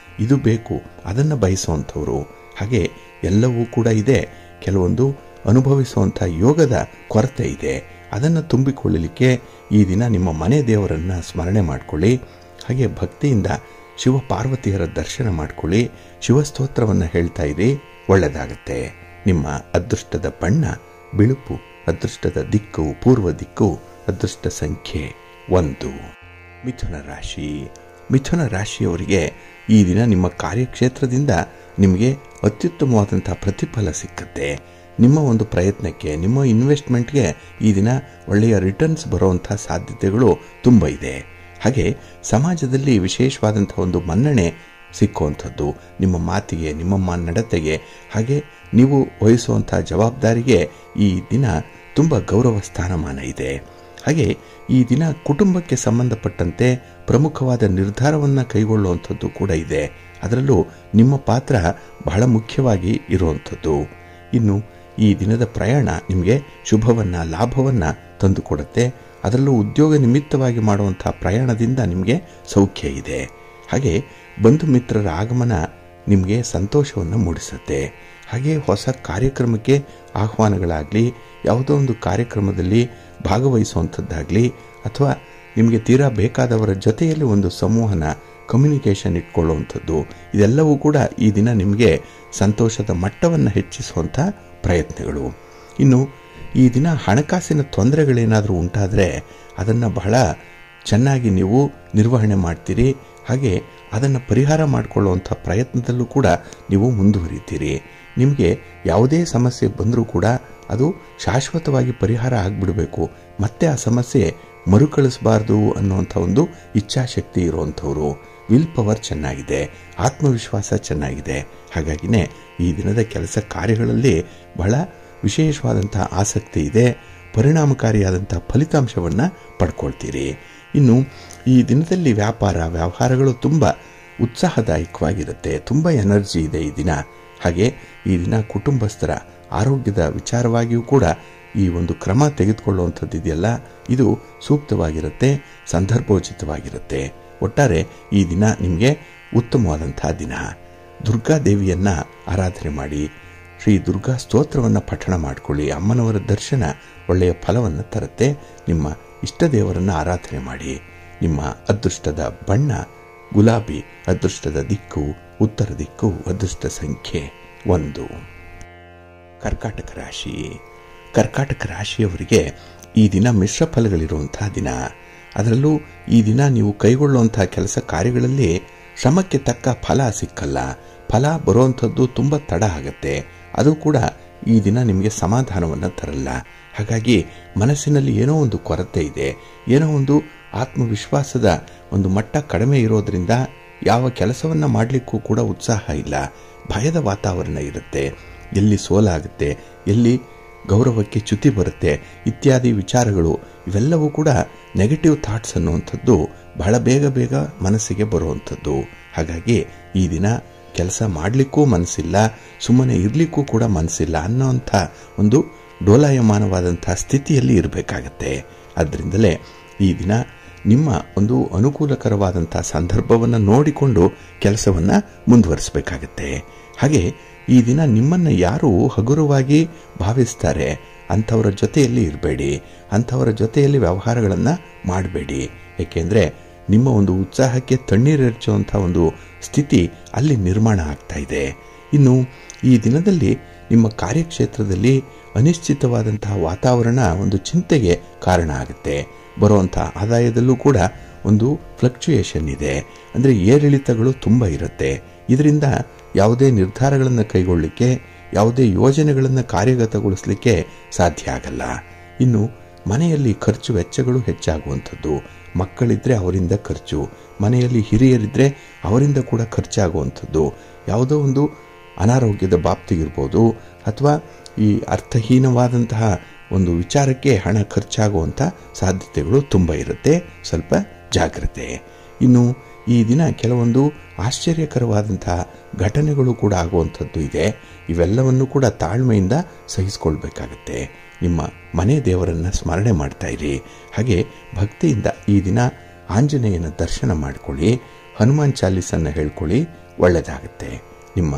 ಇದು ಬೇಕು. ಅದನ್ನು ಬಯಸುವಂಥವ್ರು. ಹಾಗೆ ಎಲ್ಲವೂ ಕೂಡ ಇದೆ. ಕೆಲವೊಂದು ಅನುಭವಿಸುವಂಥ ಯೋಗದ ಕೊರತೆ ಇದೆ. ಅದನ್ನು ತುಂಬಿಕೊಳ್ಳಲಿಕ್ಕೆ ಈ ದಿನ ನಿಮ್ಮ ಮನೆ ದೇವರನ್ನು ಸ್ಮರಣೆ ಮಾಡಿಕೊಳ್ಳಿ. ಹಾಗೆ ಭಕ್ತಿಯಿಂದ ಶಿವ ಪಾರ್ವತಿಯರ ದರ್ಶನ ಮಾಡಿಕೊಳ್ಳಿ. ಶಿವಸ್ತೋತ್ರವನ್ನು ಹೇಳ್ತಾ ಇರಿ, ಒಳ್ಳೆಯದಾಗತ್ತೆ. ನಿಮ್ಮ ಅದೃಷ್ಟದ ಬಣ್ಣ ಬಿಳುಪು. ಅದೃಷ್ಟದ ದಿಕ್ಕು ಪೂರ್ವ ದಿಕ್ಕು. ಅದೃಷ್ಟ ಸಂಖ್ಯೆ 1. ಮಿಥುನ ರಾಶಿ. ಮಿಥುನ ರಾಶಿಯವರಿಗೆ ಈ ದಿನ ನಿಮ್ಮ ಕಾರ್ಯಕ್ಷೇತ್ರದಿಂದ ನಿಮಗೆ ಅತ್ಯುತ್ತಮವಾದಂಥ ಪ್ರತಿಫಲ ಸಿಕ್ಕತ್ತೆ. ನಿಮ್ಮ ಒಂದು ಪ್ರಯತ್ನಕ್ಕೆ, ನಿಮ್ಮ ಇನ್ವೆಸ್ಟ್ಮೆಂಟ್ಗೆ ಈ ದಿನ ಒಳ್ಳೆಯ ರಿಟರ್ನ್ಸ್ ಬರುವಂಥ ಸಾಧ್ಯತೆಗಳು ತುಂಬ ಇದೆ. ಹಾಗೆ ಸಮಾಜದಲ್ಲಿ ವಿಶೇಷವಾದಂಥ ಒಂದು ಮನ್ನಣೆ ಸಿಕ್ಕುವಂಥದ್ದು ನಿಮ್ಮ ಮಾತಿಗೆ, ನಿಮ್ಮ ನಡತೆಗೆ, ಹಾಗೆ ನೀವು ವಹಿಸುವಂಥ ಜವಾಬ್ದಾರಿಗೆ ಈ ದಿನ ತುಂಬ ಗೌರವ ಸ್ಥಾನಮಾನ ಇದೆ. ಹಾಗೆ ಈ ದಿನ ಕುಟುಂಬಕ್ಕೆ ಸಂಬಂಧಪಟ್ಟಂತೆ ಪ್ರಮುಖವಾದ ನಿರ್ಧಾರವನ್ನು ಕೈಗೊಳ್ಳುವಂಥದ್ದು ಕೂಡ ಇದೆ. ಅದರಲ್ಲೂ ನಿಮ್ಮ ಪಾತ್ರ ಬಹಳ ಮುಖ್ಯವಾಗಿ ಇರುವಂಥದ್ದು. ಇನ್ನು ಈ ದಿನದ ಪ್ರಯಾಣ ನಿಮಗೆ ಶುಭವನ್ನು ಲಾಭವನ್ನು ತಂದುಕೊಡುತ್ತೆ. ಅದರಲ್ಲೂ ಉದ್ಯೋಗ ನಿಮಿತ್ತವಾಗಿ ಮಾಡುವಂಥ ಪ್ರಯಾಣದಿಂದ ನಿಮಗೆ ಸೌಖ್ಯ ಇದೆ. ಹಾಗೆ ಬಂಧು ಮಿತ್ರರ ಆಗಮನ ನಿಮಗೆ ಸಂತೋಷವನ್ನು ಮೂಡಿಸುತ್ತೆ. ಹಾಗೆ ಹೊಸ ಕಾರ್ಯಕ್ರಮಕ್ಕೆ ಆಹ್ವಾನಗಳಾಗಲಿ, ಯಾವುದೋ ಒಂದು ಕಾರ್ಯಕ್ರಮದಲ್ಲಿ ಭಾಗವಹಿಸುವಂಥದ್ದಾಗಲಿ, ಅಥವಾ ನಿಮಗೆ ತೀರಾ ಬೇಕಾದವರ ಜೊತೆಯಲ್ಲಿ ಒಂದು ಸಂವಹನ ಕಮ್ಯುನಿಕೇಷನ್ ಇಟ್ಕೊಳ್ಳುವಂಥದ್ದು, ಇದೆಲ್ಲವೂ ಕೂಡ ಈ ದಿನ ನಿಮಗೆ ಸಂತೋಷದ ಮಟ್ಟವನ್ನು ಹೆಚ್ಚಿಸುವಂಥ ಪ್ರಯತ್ನಗಳು. ಇನ್ನು ಈ ದಿನ ಹಣಕಾಸಿನ ತೊಂದರೆಗಳೇನಾದರೂ ಉಂಟಾದರೆ ಅದನ್ನು ಬಹಳ ಚೆನ್ನಾಗಿ ನೀವು ನಿರ್ವಹಣೆ ಮಾಡ್ತೀರಿ. ಹಾಗೆ ಅದನ್ನು ಪರಿಹಾರ ಮಾಡಿಕೊಳ್ಳುವಂಥ ಪ್ರಯತ್ನದಲ್ಲೂ ಕೂಡ ನೀವು ಮುಂದುವರಿತೀರಿ. ನಿಮಗೆ ಯಾವುದೇ ಸಮಸ್ಯೆ ಬಂದರೂ ಕೂಡ ಅದು ಶಾಶ್ವತವಾಗಿ ಪರಿಹಾರ ಆಗಿಬಿಡಬೇಕು, ಮತ್ತೆ ಆ ಸಮಸ್ಯೆ ಮರುಕಳಿಸಬಾರ್ದು ಅನ್ನುವಂಥ ಒಂದು ಇಚ್ಛಾಶಕ್ತಿ ಇರುವಂಥವ್ರು. ವಿಲ್ ಪವರ್ ಚೆನ್ನಾಗಿದೆ, ಆತ್ಮವಿಶ್ವಾಸ ಚೆನ್ನಾಗಿದೆ. ಹಾಗಾಗಿನೇ ಈ ದಿನದ ಕೆಲಸ ಕಾರ್ಯಗಳಲ್ಲಿ ಬಹಳ ವಿಶೇಷವಾದಂಥ ಆಸಕ್ತಿ ಇದೆ. ಪರಿಣಾಮಕಾರಿಯಾದಂಥ ಫಲಿತಾಂಶವನ್ನು ಪಡ್ಕೊಳ್ತೀರಿ. ಇನ್ನು ಈ ದಿನದಲ್ಲಿ ವ್ಯವಹಾರಗಳು ತುಂಬ ಉತ್ಸಾಹದಾಯಕವಾಗಿರುತ್ತೆ, ತುಂಬ ಎನರ್ಜಿ ಇದೆ ಈ ದಿನ. ಹಾಗೆ ಈ ದಿನ ಕುಟುಂಬಸ್ಥರ ಆರೋಗ್ಯದ ವಿಚಾರವಾಗಿಯೂ ಕೂಡ ಈ ಒಂದು ಕ್ರಮ ತೆಗೆದುಕೊಳ್ಳುವಂಥದ್ದು ಇದೆಯಲ್ಲ, ಇದು ಸೂಕ್ತವಾಗಿರುತ್ತೆ, ಸಂದರ್ಭೋಚಿತವಾಗಿರುತ್ತೆ. ಒಟ್ಟಾರೆ ಈ ದಿನ ನಿಮಗೆ ಉತ್ತಮವಾದಂಥ ದಿನ. ದುರ್ಗಾದೇವಿಯನ್ನು ಆರಾಧನೆ ಮಾಡಿ, ಶ್ರೀ ದುರ್ಗಾ ಸ್ತೋತ್ರವನ್ನು ಪಠಣ ಮಾಡಿಕೊಳ್ಳಿ. ಅಮ್ಮನವರ ದರ್ಶನ ಒಳ್ಳೆಯ ಫಲವನ್ನು ತರುತ್ತೆ. ನಿಮ್ಮ ಇಷ್ಟ ದೇವರನ್ನು ಆರಾಧನೆ ಮಾಡಿ. ನಿಮ್ಮ ಅದೃಷ್ಟದ ಬಣ್ಣ ಗುಲಾಬಿ, ಅದೃಷ್ಟದ ದಿಕ್ಕು ಉತ್ತರ ದಿಕ್ಕು, ಅದೃಷ್ಟ ಸಂಖ್ಯೆ 1. ಕರ್ಕಾಟಕ ರಾಶಿ. ಕರ್ಕಾಟಕ ರಾಶಿಯವರಿಗೆ ಈ ದಿನ ಮಿಶ್ರ ಫಲಗಳಿರುವಂತಹ ದಿನ. ಅದರಲ್ಲೂ ಈ ದಿನ ನೀವು ಕೈಗೊಳ್ಳುವಂತಹ ಕೆಲಸ ಕಾರ್ಯಗಳಲ್ಲಿ ಶ್ರಮಕ್ಕೆ ತಕ್ಕ ಫಲ ಸಿಕ್ಕಲ್ಲ. ಫಲ ಬರುವಂಥದ್ದು ತುಂಬ ತಡ ಆಗುತ್ತೆ. ಅದು ಕೂಡ ಈ ದಿನ ನಿಮಗೆ ಸಮಾಧಾನವನ್ನು ತರಲ್ಲ. ಹಾಗಾಗಿ ಮನಸ್ಸಿನಲ್ಲಿ ಏನೋ ಒಂದು ಕೊರತೆ ಇದೆ, ಏನೋ ಒಂದು ಆತ್ಮವಿಶ್ವಾಸದ ಒಂದು ಮಟ್ಟ ಕಡಿಮೆ ಇರೋದ್ರಿಂದ ಯಾವ ಕೆಲಸವನ್ನು ಮಾಡಲಿಕ್ಕೂ ಕೂಡ ಉತ್ಸಾಹ ಇಲ್ಲ. ಭಯದ ವಾತಾವರಣ ಇರುತ್ತೆ. ಎಲ್ಲಿ ಸೋಲಾಗುತ್ತೆ, ಎಲ್ಲಿ ಗೌರವಕ್ಕೆ ಚ್ಯುತಿ ಬರುತ್ತೆ ಇತ್ಯಾದಿ ವಿಚಾರಗಳು, ಇವೆಲ್ಲವೂ ಕೂಡ ನೆಗೆಟಿವ್ ಥಾಟ್ಸ್ ಅನ್ನುವಂಥದ್ದು ಬಹಳ ಬೇಗ ಮನಸ್ಸಿಗೆ ಬರುವಂಥದ್ದು. ಹಾಗಾಗಿ ಈ ದಿನ ಕೆಲಸ ಮಾಡಲಿಕ್ಕೂ ಮನಸ್ಸಿಲ್ಲ, ಸುಮ್ಮನೆ ಇರಲಿಕ್ಕೂ ಕೂಡ ಮನಸ್ಸಿಲ್ಲ ಅನ್ನೋಂಥ ಒಂದು ಡೋಲಾಯಮಾನವಾದಂಥ ಸ್ಥಿತಿಯಲ್ಲಿ ಇರಬೇಕಾಗತ್ತೆ. ಅದರಿಂದಲೇ ಈ ದಿನ ನಿಮ್ಮ ಒಂದು ಅನುಕೂಲಕರವಾದಂಥ ಸಂದರ್ಭವನ್ನು ನೋಡಿಕೊಂಡು ಕೆಲಸವನ್ನು ಮುಂದುವರಿಸಬೇಕಾಗತ್ತೆ. ಹಾಗೆ ಈ ದಿನ ನಿಮ್ಮನ್ನು ಯಾರು ಹಗುರವಾಗಿ ಭಾವಿಸ್ತಾರೆ ಅಂಥವರ ಜೊತೆಯಲ್ಲಿ ಇರಬೇಡಿ, ಅಂಥವರ ಜೊತೆಯಲ್ಲಿ ವ್ಯವಹಾರಗಳನ್ನು ಮಾಡಬೇಡಿ. ಏಕೆಂದರೆ ನಿಮ್ಮ ಒಂದು ಉತ್ಸಾಹಕ್ಕೆ ತಣ್ಣೀರೆರಚುವಂಥ ಒಂದು ಸ್ಥಿತಿ ಅಲ್ಲಿ ನಿರ್ಮಾಣ ಆಗ್ತಾ ಇದೆ. ಇನ್ನು ಈ ದಿನದಲ್ಲಿ ನಿಮ್ಮ ಕಾರ್ಯಕ್ಷೇತ್ರದಲ್ಲಿ ಅನಿಶ್ಚಿತವಾದಂತಹ ವಾತಾವರಣ ಒಂದು ಚಿಂತೆಗೆ ಕಾರಣ ಆಗುತ್ತೆ. ಬರುವಂಥ ಆದಾಯದಲ್ಲೂ ಕೂಡ ಒಂದು ಫ್ಲಕ್ಚುಯೇಷನ್ ಇದೆ, ಅಂದರೆ ಏರಿಳಿತಗಳು ತುಂಬ ಇರುತ್ತೆ. ಇದರಿಂದ ಯಾವುದೇ ನಿರ್ಧಾರಗಳನ್ನು ಕೈಗೊಳ್ಳಲಿಕ್ಕೆ, ಯಾವುದೇ ಯೋಜನೆಗಳನ್ನು ಕಾರ್ಯಗತಗೊಳಿಸಲಿಕ್ಕೆ ಸಾಧ್ಯ ಆಗಲ್ಲ. ಇನ್ನು ಮನೆಯಲ್ಲಿ ಖರ್ಚು ವೆಚ್ಚಗಳು ಹೆಚ್ಚಾಗುವಂಥದ್ದು, ಮಕ್ಕಳಿದ್ರೆ ಅವರಿಂದ ಖರ್ಚು, ಮನೆಯಲ್ಲಿ ಹಿರಿಯರಿದ್ರೆ ಅವರಿಂದ ಕೂಡ ಖರ್ಚಾಗುವಂಥದ್ದು, ಯಾವುದೋ ಒಂದು ಅನಾರೋಗ್ಯದ ಬಾಪ್ತಿಗಿರ್ಬೋದು, ಅಥವಾ ಈ ಅರ್ಥಹೀನವಾದಂತಹ ಒಂದು ವಿಚಾರಕ್ಕೆ ಹಣ ಖರ್ಚಾಗುವಂಥ ಸಾಧ್ಯತೆಗಳು ತುಂಬ ಇರುತ್ತೆ. ಸ್ವಲ್ಪ ಜಾಗ್ರತೆ. ಇನ್ನು ಈ ದಿನ ಕೆಲವೊಂದು ಆಶ್ಚರ್ಯಕರವಾದಂತಹ ಘಟನೆಗಳು ಕೂಡ ಆಗುವಂಥದ್ದು ಇದೆ. ಇವೆಲ್ಲವನ್ನು ಕೂಡ ತಾಳ್ಮೆಯಿಂದ ಸಹಿಸಿಕೊಳ್ಬೇಕಾಗತ್ತೆ. ನಿಮ್ಮ ಮನೆ ದೇವರನ್ನು ಸ್ಮರಣೆ ಮಾಡ್ತಾ ಇರಿ. ಹಾಗೆ ಭಕ್ತಿಯಿಂದ ಈ ದಿನ ಆಂಜನೇಯನ ದರ್ಶನ ಮಾಡಿಕೊಳ್ಳಿ, ಹನುಮಾನ್ ಚಾಲೀಸನ್ನು ಹೇಳ್ಕೊಳ್ಳಿ, ಒಳ್ಳೆಯದಾಗುತ್ತೆ. ನಿಮ್ಮ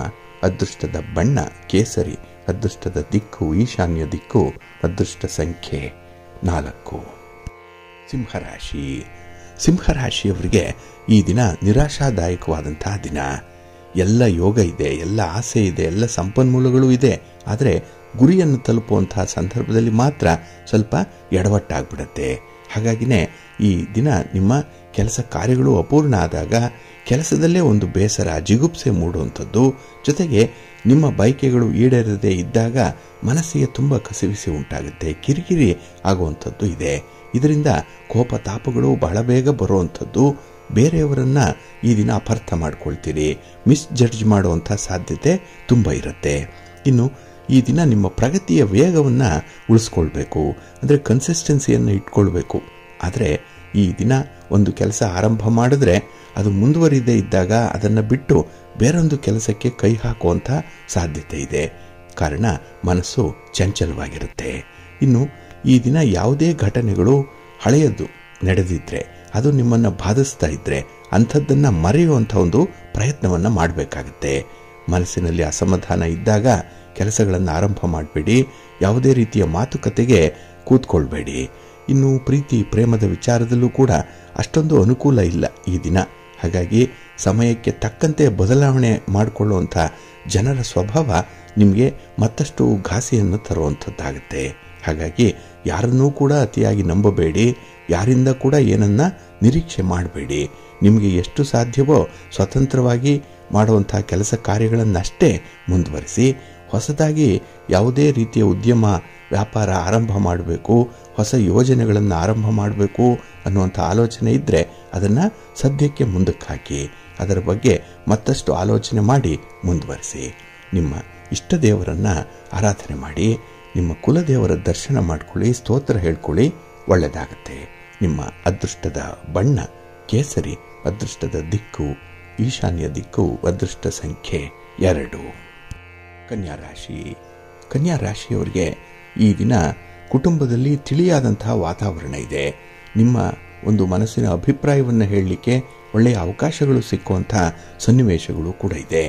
ಅದೃಷ್ಟದ ಬಣ್ಣ ಕೇಸರಿ, ಅದೃಷ್ಟದ ದಿಕ್ಕು ಈಶಾನ್ಯ ದಿಕ್ಕು, ಅದೃಷ್ಟ ಸಂಖ್ಯೆ 4. ಸಿಂಹರಾಶಿ. ಸಿಂಹರಾಶಿಯವರಿಗೆ ಈ ದಿನ ನಿರಾಶಾದಾಯಕವಾದಂತಹ ದಿನ. ಎಲ್ಲ ಯೋಗ ಇದೆ, ಎಲ್ಲ ಆಸೆ ಇದೆ, ಎಲ್ಲ ಸಂಪನ್ಮೂಲಗಳು ಇದೆ. ಆದರೆ ಗುರಿಯನ್ನು ತಲುಪುವಂತಹ ಸಂದರ್ಭದಲ್ಲಿ ಮಾತ್ರ ಸ್ವಲ್ಪ ಎಡವಟ್ಟಾಗ್ಬಿಡುತ್ತೆ. ಹಾಗಾಗಿನೇ ಈ ದಿನ ನಿಮ್ಮ ಕೆಲಸ ಕಾರ್ಯಗಳು ಅಪೂರ್ಣ ಆದಾಗ ಕೆಲಸದಲ್ಲೇ ಒಂದು ಬೇಸರ, ಜಿಗುಪ್ಸೆ ಮೂಡುವಂಥದ್ದು, ಜೊತೆಗೆ ನಿಮ್ಮ ಬಯಕೆಗಳು ಈಡೇರದೇ ಇದ್ದಾಗ ಮನಸ್ಸಿಗೆ ತುಂಬ ಕಸಿವಿಸಿ ಉಂಟಾಗುತ್ತೆ, ಕಿರಿಕಿರಿ ಆಗುವಂಥದ್ದು ಇದೆ. ಇದರಿಂದ ಕೋಪ ತಾಪಗಳು ಬಹಳ ಬೇಗ ಬರುವಂಥದ್ದು. ಬೇರೆಯವರನ್ನ ಈ ದಿನ ಅಪಾರ್ಥ ಮಾಡ್ಕೊಳ್ತೀರಿ, ಮಿಸ್ ಜಡ್ಜ್ ಮಾಡುವಂಥ ಸಾಧ್ಯತೆ ತುಂಬ ಇರುತ್ತೆ. ಇನ್ನು ಈ ದಿನ ನಿಮ್ಮ ಪ್ರಗತಿಯ ವೇಗವನ್ನು ಉಳಿಸ್ಕೊಳ್ಬೇಕು, ಅಂದರೆ ಕನ್ಸಿಸ್ಟೆನ್ಸಿಯನ್ನು ಇಟ್ಕೊಳ್ಬೇಕು. ಆದರೆ ಈ ದಿನ ಒಂದು ಕೆಲಸ ಆರಂಭ ಮಾಡಿದ್ರೆ ಅದು ಮುಂದುವರಿದೇ ಇದ್ದಾಗ ಅದನ್ನು ಬಿಟ್ಟು ಬೇರೊಂದು ಕೆಲಸಕ್ಕೆ ಕೈ ಹಾಕುವಂಥ ಸಾಧ್ಯತೆ ಇದೆ. ಕಾರಣ ಮನಸ್ಸು ಚಂಚಲವಾಗಿರುತ್ತೆ. ಇನ್ನು ಈ ದಿನ ಯಾವುದೇ ಘಟನೆಗಳು ಹಳೆಯದ್ದು ನಡೆದಿದ್ರೆ, ಅದು ನಿಮ್ಮನ್ನು ಬಾಧಿಸ್ತಾ ಇದ್ರೆ ಅಂಥದ್ದನ್ನು ಮರೆಯುವಂಥ ಒಂದು ಪ್ರಯತ್ನವನ್ನು ಮಾಡಬೇಕಾಗತ್ತೆ. ಮನಸ್ಸಿನಲ್ಲಿ ಅಸಮಾಧಾನ ಇದ್ದಾಗ ಕೆಲಸಗಳನ್ನು ಆರಂಭ ಮಾಡಬೇಡಿ. ಯಾವುದೇ ರೀತಿಯ ಮಾತುಕತೆಗೆ ಕೂತ್ಕೊಳ್ಬೇಡಿ. ಇನ್ನು ಪ್ರೀತಿ ಪ್ರೇಮದ ವಿಚಾರದಲ್ಲೂ ಕೂಡ ಅಷ್ಟೊಂದು ಅನುಕೂಲ ಇಲ್ಲ ಈ ದಿನ. ಹಾಗಾಗಿ ಸಮಯಕ್ಕೆ ತಕ್ಕಂತೆ ಬದಲಾವಣೆ ಮಾಡಿಕೊಳ್ಳುವಂಥ ಜನರ ಸ್ವಭಾವ ನಿಮಗೆ ಮತ್ತಷ್ಟು ಘಾಸಿಯನ್ನು ತರುವಂಥದ್ದಾಗುತ್ತೆ. ಹಾಗಾಗಿ ಯಾರನ್ನೂ ಕೂಡ ಅತಿಯಾಗಿ ನಂಬಬೇಡಿ. ಯಾರಿಂದ ಕೂಡ ಏನನ್ನ ನಿರೀಕ್ಷೆ ಮಾಡಬೇಡಿ. ನಿಮಗೆ ಎಷ್ಟು ಸಾಧ್ಯವೋ ಸ್ವತಂತ್ರವಾಗಿ ಮಾಡುವಂಥ ಕೆಲಸ ಕಾರ್ಯಗಳನ್ನಷ್ಟೇ ಮುಂದುವರಿಸಿ. ಹೊಸದಾಗಿ ಯಾವುದೇ ರೀತಿಯ ಉದ್ಯಮ ವ್ಯಾಪಾರ ಆರಂಭ ಮಾಡಬೇಕು, ಹೊಸ ಯೋಜನೆಗಳನ್ನು ಆರಂಭ ಮಾಡಬೇಕು ಅನ್ನುವಂಥ ಆಲೋಚನೆ ಇದ್ದರೆ ಅದನ್ನು ಸದ್ಯಕ್ಕೆ ಮುಂದಕ್ಕೆ ಹಾಕಿ. ಅದರ ಬಗ್ಗೆ ಮತ್ತಷ್ಟು ಆಲೋಚನೆ ಮಾಡಿ ಮುಂದುವರಿಸಿ. ನಿಮ್ಮ ಇಷ್ಟ ದೇವರನ್ನು ಆರಾಧನೆ ಮಾಡಿ. ನಿಮ್ಮ ಕುಲದೇವರ ದರ್ಶನ ಮಾಡಿಕೊಳ್ಳಿ, ಸ್ತೋತ್ರ ಹೇಳ್ಕೊಳ್ಳಿ, ಒಳ್ಳೆಯದಾಗತ್ತೆ. ನಿಮ್ಮ ಅದೃಷ್ಟದ ಬಣ್ಣ ಕೇಸರಿ, ಅದೃಷ್ಟದ ದಿಕ್ಕು ಈಶಾನ್ಯ ದಿಕ್ಕು, ಅದೃಷ್ಟ ಸಂಖ್ಯೆ 2. ಕನ್ಯಾ ರಾಶಿ. ಕನ್ಯಾ ರಾಶಿಯವರಿಗೆ ಈ ದಿನ ಕುಟುಂಬದಲ್ಲಿ ತಿಳಿಯಾದಂತಹ ವಾತಾವರಣ ಇದೆ. ನಿಮ್ಮ ಒಂದು ಮನಸ್ಸಿನ ಅಭಿಪ್ರಾಯವನ್ನು ಹೇಳಲಿಕ್ಕೆ ಒಳ್ಳೆಯ ಅವಕಾಶಗಳು ಸಿಕ್ಕುವಂಥ ಸನ್ನಿವೇಶಗಳು ಕೂಡ ಇದೆ.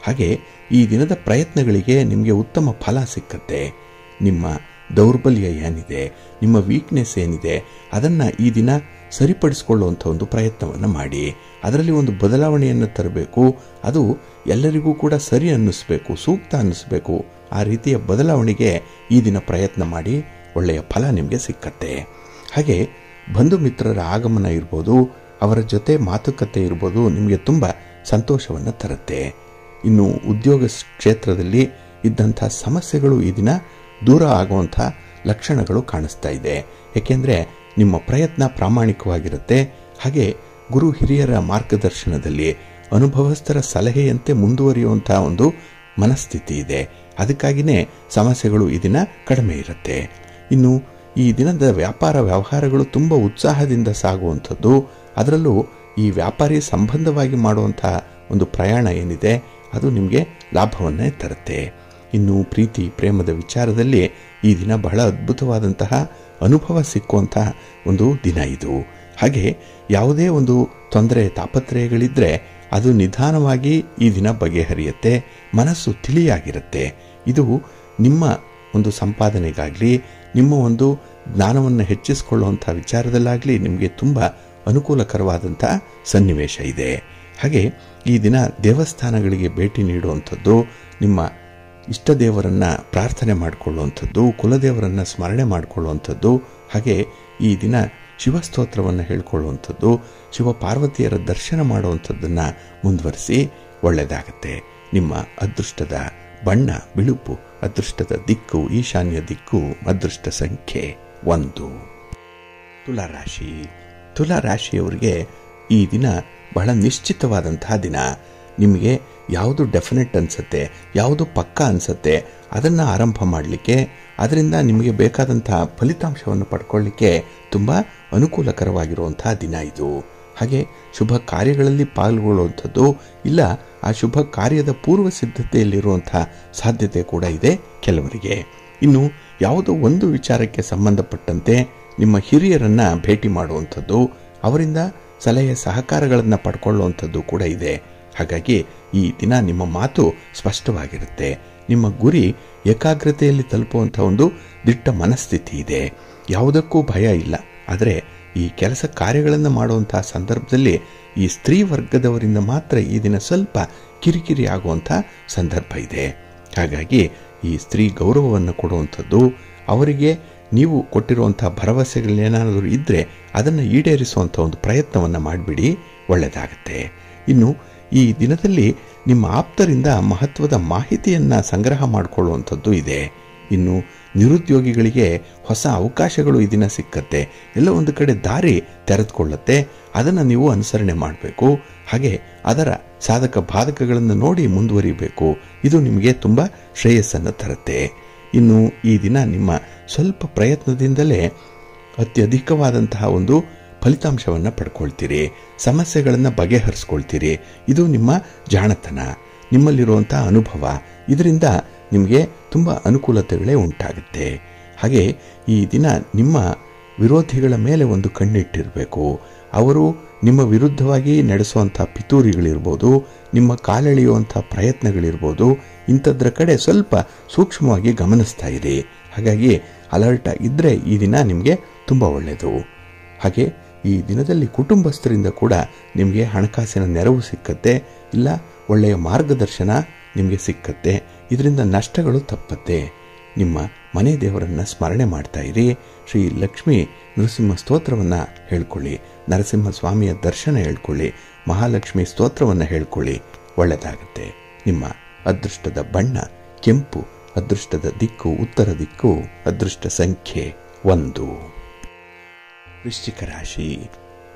ಹಾಗೆ ಈ ದಿನದ ಪ್ರಯತ್ನಗಳಿಗೆ ನಿಮಗೆ ಉತ್ತಮ ಫಲ ಸಿಕ್ಕತ್ತೆ. ನಿಮ್ಮ ದೌರ್ಬಲ್ಯ ಏನಿದೆ, ನಿಮ್ಮ ವೀಕ್ನೆಸ್ ಏನಿದೆ, ಅದನ್ನು ಈ ದಿನ ಸರಿಪಡಿಸಿಕೊಳ್ಳುವಂಥ ಒಂದು ಪ್ರಯತ್ನವನ್ನು ಮಾಡಿ. ಅದರಲ್ಲಿ ಒಂದು ಬದಲಾವಣೆಯನ್ನು ತರಬೇಕು. ಅದು ಎಲ್ಲರಿಗೂ ಕೂಡ ಸರಿ ಅನ್ನಿಸ್ಬೇಕು, ಸೂಕ್ತ ಅನ್ನಿಸ್ಬೇಕು. ಆ ರೀತಿಯ ಬದಲಾವಣೆಗೆ ಈ ದಿನ ಪ್ರಯತ್ನ ಮಾಡಿ. ಒಳ್ಳೆಯ ಫಲ ನಿಮಗೆ ಸಿಕ್ಕತ್ತೆ. ಹಾಗೆ ಬಂಧು ಮಿತ್ರರ ಆಗಮನ ಇರ್ಬೋದು, ಅವರ ಜೊತೆ ಮಾತುಕತೆ ಇರ್ಬೋದು, ನಿಮಗೆ ತುಂಬ ಸಂತೋಷವನ್ನು ತರುತ್ತೆ. ಇನ್ನು ಉದ್ಯೋಗ ಕ್ಷೇತ್ರದಲ್ಲಿ ಇದ್ದಂಥ ಸಮಸ್ಯೆಗಳು ಈ ದಿನ ದೂರ ಆಗುವಂಥ ಲಕ್ಷಣಗಳು ಕಾಣಿಸ್ತಾ ಇದೆ. ಏಕೆಂದರೆ ನಿಮ್ಮ ಪ್ರಯತ್ನ ಪ್ರಾಮಾಣಿಕವಾಗಿರುತ್ತೆ. ಹಾಗೆ ಗುರು ಹಿರಿಯರ ಮಾರ್ಗದರ್ಶನದಲ್ಲಿ ಅನುಭವಸ್ಥರ ಸಲಹೆಯಂತೆ ಮುಂದುವರಿಯುವಂಥ ಒಂದು ಮನಸ್ಥಿತಿ ಇದೆ. ಅದಕ್ಕಾಗಿಯೇ ಸಮಸ್ಯೆಗಳು ಈ ದಿನ ಕಡಿಮೆ ಇರುತ್ತೆ. ಇನ್ನು ಈ ದಿನದ ವ್ಯಾಪಾರ ವ್ಯವಹಾರಗಳು ತುಂಬ ಉತ್ಸಾಹದಿಂದ ಸಾಗುವಂಥದ್ದು. ಅದರಲ್ಲೂ ಈ ವ್ಯಾಪಾರಿ ಸಂಬಂಧವಾಗಿ ಮಾಡುವಂಥ ಒಂದು ಪ್ರಯಾಣ ಏನಿದೆ ಅದು ನಿಮಗೆ ಲಾಭವನ್ನೇ ತರುತ್ತೆ. ಇನ್ನು ಪ್ರೀತಿ ಪ್ರೇಮದ ವಿಚಾರದಲ್ಲಿ ಈ ದಿನ ಬಹಳ ಅದ್ಭುತವಾದಂತಹ ಅನುಭವ ಸಿಕ್ಕುವಂತಹ ಒಂದು ದಿನ ಇದು. ಹಾಗೆ ಯಾವುದೇ ಒಂದು ತೊಂದರೆ ತಾಪತ್ರಯಗಳಿದ್ದರೆ ಅದು ನಿಧಾನವಾಗಿ ಈ ದಿನ ಬಗೆಹರಿಯುತ್ತೆ. ಮನಸ್ಸು ತಿಳಿಯಾಗಿರುತ್ತೆ. ಇದು ನಿಮ್ಮ ಒಂದು ಸಂಪಾದನೆಗಾಗಲಿ, ನಿಮ್ಮ ಒಂದು ಜ್ಞಾನವನ್ನು ಹೆಚ್ಚಿಸಿಕೊಳ್ಳುವಂಥ ವಿಚಾರದಲ್ಲಾಗಲಿ ನಿಮಗೆ ತುಂಬ ಅನುಕೂಲಕರವಾದಂಥ ಸನ್ನಿವೇಶ ಇದೆ. ಹಾಗೆ ಈ ದಿನ ದೇವಸ್ಥಾನಗಳಿಗೆ ಭೇಟಿ ನೀಡುವಂಥದ್ದು, ನಿಮ್ಮ ಇಷ್ಟ ದೇವರನ್ನು ಪ್ರಾರ್ಥನೆ ಮಾಡಿಕೊಳ್ಳುವಂಥದ್ದು, ಕುಲದೇವರನ್ನು ಸ್ಮರಣೆ ಮಾಡಿಕೊಳ್ಳುವಂಥದ್ದು, ಹಾಗೆ ಈ ದಿನ ಶಿವಸ್ತೋತ್ರವನ್ನು ಹೇಳಿಕೊಳ್ಳುವಂಥದ್ದು, ಶಿವಪಾರ್ವತಿಯರ ದರ್ಶನ ಮಾಡುವಂಥದ್ದನ್ನು ಮುಂದುವರಿಸಿ. ಒಳ್ಳೆಯದಾಗತ್ತೆ. ನಿಮ್ಮ ಅದೃಷ್ಟದ ಬಣ್ಣ ಬಿಳುಪು, ಅದೃಷ್ಟದ ದಿಕ್ಕು ಈಶಾನ್ಯ ದಿಕ್ಕು, ಅದೃಷ್ಟ ಸಂಖ್ಯೆ 1. ತುಲಾರಾಶಿ. ತುಲಾರಾಶಿಯವರಿಗೆ ಈ ದಿನ ಬಹಳ ನಿಶ್ಚಿತವಾದಂತಹ ದಿನ. ನಿಮಗೆ ಯಾವುದು ಡೆಫಿನೆಟ್ ಅನಿಸುತ್ತೆ, ಯಾವುದು ಪಕ್ಕಾ ಅನಿಸುತ್ತೆ ಅದನ್ನು ಆರಂಭ ಮಾಡಲಿಕ್ಕೆ, ಅದರಿಂದ ನಿಮಗೆ ಬೇಕಾದಂತಹ ಫಲಿತಾಂಶವನ್ನು ಪಡ್ಕೊಳ್ಳಿಕ್ಕೆ ತುಂಬ ಅನುಕೂಲಕರವಾಗಿರುವಂಥ ದಿನ ಇದು. ಹಾಗೆ ಶುಭ ಕಾರ್ಯಗಳಲ್ಲಿ ಪಾಲ್ಗೊಳ್ಳುವಂಥದ್ದು ಇಲ್ಲ, ಆ ಶುಭ ಕಾರ್ಯದ ಪೂರ್ವ ಸಿದ್ಧತೆಯಲ್ಲಿರುವಂಥ ಸಾಧ್ಯತೆ ಕೂಡ ಇದೆ ಕೆಲವರಿಗೆ. ಇನ್ನು ಯಾವುದೋ ಒಂದು ವಿಚಾರಕ್ಕೆ ಸಂಬಂಧಪಟ್ಟಂತೆ ನಿಮ್ಮ ಹಿರಿಯರನ್ನು ಭೇಟಿ ಮಾಡುವಂಥದ್ದು, ಅವರಿಂದ ಸಲಹೆ ಸಹಕಾರಗಳನ್ನು ಪಡ್ಕೊಳ್ಳುವಂಥದ್ದು ಕೂಡ ಇದೆ. ಹಾಗಾಗಿ ಈ ದಿನ ನಿಮ್ಮ ಮಾತು ಸ್ಪಷ್ಟವಾಗಿರುತ್ತೆ. ನಿಮ್ಮ ಗುರಿ ಏಕಾಗ್ರತೆಯಲ್ಲಿ ತಲುಪುವಂಥ ಒಂದು ದಿಟ್ಟ ಮನಸ್ಥಿತಿ ಇದೆ. ಯಾವುದಕ್ಕೂ ಭಯ ಇಲ್ಲ. ಆದರೆ ಈ ಕೆಲಸ ಕಾರ್ಯಗಳನ್ನು ಮಾಡುವಂತಹ ಸಂದರ್ಭದಲ್ಲಿ ಈ ಸ್ತ್ರೀ ವರ್ಗದವರಿಂದ ಮಾತ್ರ ಈ ದಿನ ಸ್ವಲ್ಪ ಕಿರಿಕಿರಿ ಆಗುವಂಥ ಸಂದರ್ಭ ಇದೆ. ಹಾಗಾಗಿ ಈ ಸ್ತ್ರೀ ಗೌರವವನ್ನು ಕೊಡುವಂಥದ್ದು, ಅವರಿಗೆ ನೀವು ಕೊಟ್ಟಿರುವಂಥ ಭರವಸೆಗಳೇನಾದರೂ ಇದ್ದರೆ ಅದನ್ನು ಈಡೇರಿಸುವಂಥ ಒಂದು ಪ್ರಯತ್ನವನ್ನು ಮಾಡಿಬಿಡಿ. ಒಳ್ಳೆಯದಾಗತ್ತೆ. ಇನ್ನು ಈ ದಿನದಲ್ಲಿ ನಿಮ್ಮ ಆಪ್ತರಿಂದ ಮಹತ್ವದ ಮಾಹಿತಿಯನ್ನು ಸಂಗ್ರಹ ಮಾಡಿಕೊಳ್ಳುವಂಥದ್ದು ಇದೆ. ಇನ್ನು ನಿರುದ್ಯೋಗಿಗಳಿಗೆ ಹೊಸ ಅವಕಾಶಗಳು ಈ ದಿನ ಸಿಕ್ಕತ್ತೆ. ಎಲ್ಲ ಒಂದು ಕಡೆ ದಾರಿ ತೆರೆದುಕೊಳ್ಳುತ್ತೆ. ಅದನ್ನು ನೀವು ಅನುಸರಣೆ ಮಾಡಬೇಕು. ಹಾಗೆ ಅದರ ಸಾಧಕ ಬಾಧಕಗಳನ್ನು ನೋಡಿ ಮುಂದುವರಿಬೇಕು. ಇದು ನಿಮಗೆ ತುಂಬ ಶ್ರೇಯಸ್ಸನ್ನು ತರುತ್ತೆ. ಇನ್ನು ಈ ದಿನ ನಿಮ್ಮ ಸ್ವಲ್ಪ ಪ್ರಯತ್ನದಿಂದಲೇ ಅತ್ಯಧಿಕವಾದಂತಹ ಒಂದು ಫಲಿತಾಂಶವನ್ನು ಪಡ್ಕೊಳ್ತೀರಿ. ಸಮಸ್ಯೆಗಳನ್ನು ಬಗೆಹರಿಸ್ಕೊಳ್ತೀರಿ. ಇದು ನಿಮ್ಮ ಜಾಣತನ, ನಿಮ್ಮಲ್ಲಿರುವಂತಹ ಅನುಭವ. ಇದರಿಂದ ನಿಮಗೆ ತುಂಬ ಅನುಕೂಲತೆಗಳೇ ಉಂಟಾಗುತ್ತೆ. ಹಾಗೆ ಈ ದಿನ ನಿಮ್ಮ ವಿರೋಧಿಗಳ ಮೇಲೆ ಒಂದು ಕಣ್ಣಿಟ್ಟಿರಬೇಕು. ಅವರು ನಿಮ್ಮ ವಿರುದ್ಧವಾಗಿ ನಡೆಸುವಂಥ ಪಿತೂರಿಗಳಿರ್ಬೋದು, ನಿಮ್ಮ ಕಾಲೆಳೆಯುವಂಥ ಪ್ರಯತ್ನಗಳಿರ್ಬೋದು, ಇಂಥದ್ರ ಕಡೆ ಸ್ವಲ್ಪ ಸೂಕ್ಷ್ಮವಾಗಿ ಗಮನಿಸ್ತಾ ಇರಿ. ಹಾಗಾಗಿ ಅಲರ್ಟ್ ಆಗಿದ್ದರೆ ಈ ದಿನ ನಿಮಗೆ ತುಂಬ ಒಳ್ಳೆಯದು. ಹಾಗೆ ಈ ದಿನದಲ್ಲಿ ಕುಟುಂಬಸ್ಥರಿಂದ ಕೂಡ ನಿಮಗೆ ಹಣಕಾಸಿನ ನೆರವು ಸಿಕ್ಕತ್ತೆ, ಇಲ್ಲ ಒಳ್ಳೆಯ ಮಾರ್ಗದರ್ಶನ ನಿಮಗೆ ಸಿಕ್ಕತ್ತೆ. ಇದರಿಂದ ನಷ್ಟಗಳು ತಪ್ಪತ್ತೆ. ನಿಮ್ಮ ಮನೆ ದೇವರನ್ನು ಸ್ಮರಣೆ ಮಾಡ್ತಾ ಇರಿ. ಶ್ರೀ ಲಕ್ಷ್ಮೀ ನರಸಿಂಹ ಸ್ತೋತ್ರವನ್ನು ಹೇಳ್ಕೊಳ್ಳಿ, ನರಸಿಂಹಸ್ವಾಮಿಯ ದರ್ಶನ ಹೇಳ್ಕೊಳ್ಳಿ, ಮಹಾಲಕ್ಷ್ಮಿ ಸ್ತೋತ್ರವನ್ನು ಹೇಳ್ಕೊಳ್ಳಿ. ಒಳ್ಳೆಯದಾಗುತ್ತೆ. ನಿಮ್ಮ ಅದೃಷ್ಟದ ಬಣ್ಣ ಕೆಂಪು, ಅದೃಷ್ಟದ ದಿಕ್ಕು ಉತ್ತರ ದಿಕ್ಕು, ಅದೃಷ್ಟ ಸಂಖ್ಯೆ 1. ವೃಶ್ಚಿಕ ರಾಶಿ.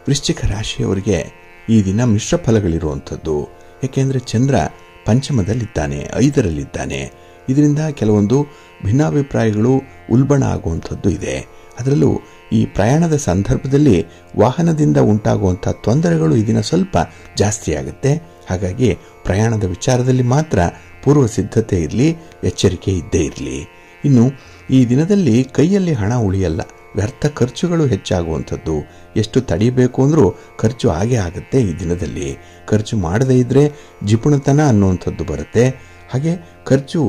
ವೃಶ್ಚಿಕ ರಾಶಿಯವರಿಗೆ ಈ ದಿನ ಮಿಶ್ರ ಫಲಗಳಿರುವಂಥದ್ದು. ಏಕೆಂದರೆ ಚಂದ್ರ ಪಂಚಮದಲ್ಲಿದ್ದಾನೆ, 5ರಲ್ಲಿದ್ದಾನೆ. ಇದರಿಂದ ಕೆಲವೊಂದು ಭಿನ್ನಾಭಿಪ್ರಾಯಗಳು ಉಲ್ಬಣ ಆಗುವಂಥದ್ದು ಇದೆ. ಅದರಲ್ಲೂ ಈ ಪ್ರಯಾಣದ ಸಂದರ್ಭದಲ್ಲಿ ವಾಹನದಿಂದ ಉಂಟಾಗುವಂಥ ತೊಂದರೆಗಳು ಈ ದಿನ ಸ್ವಲ್ಪ ಜಾಸ್ತಿ ಆಗುತ್ತೆ. ಹಾಗಾಗಿ ಪ್ರಯಾಣದ ವಿಚಾರದಲ್ಲಿ ಮಾತ್ರ ಪೂರ್ವ ಸಿದ್ಧತೆ ಇರಲಿ, ಎಚ್ಚರಿಕೆ ಇದ್ದೇ ಇರಲಿ. ಇನ್ನು ಈ ದಿನದಲ್ಲಿ ಕೈಯಲ್ಲಿ ಹಣ ಉಳಿಯಲ್ಲ, ವ್ಯರ್ಥ ಖರ್ಚುಗಳು ಹೆಚ್ಚಾಗುವಂಥದ್ದು. ಎಷ್ಟು ತಡಿಬೇಕು ಅಂದರೂ ಖರ್ಚು ಆಗೇ ಆಗುತ್ತೆ. ಈ ದಿನದಲ್ಲಿ ಖರ್ಚು ಮಾಡದೇ ಇದ್ದರೆ ಜಿಪುಣತನ ಅನ್ನುವಂಥದ್ದು ಬರುತ್ತೆ. ಹಾಗೆ ಖರ್ಚು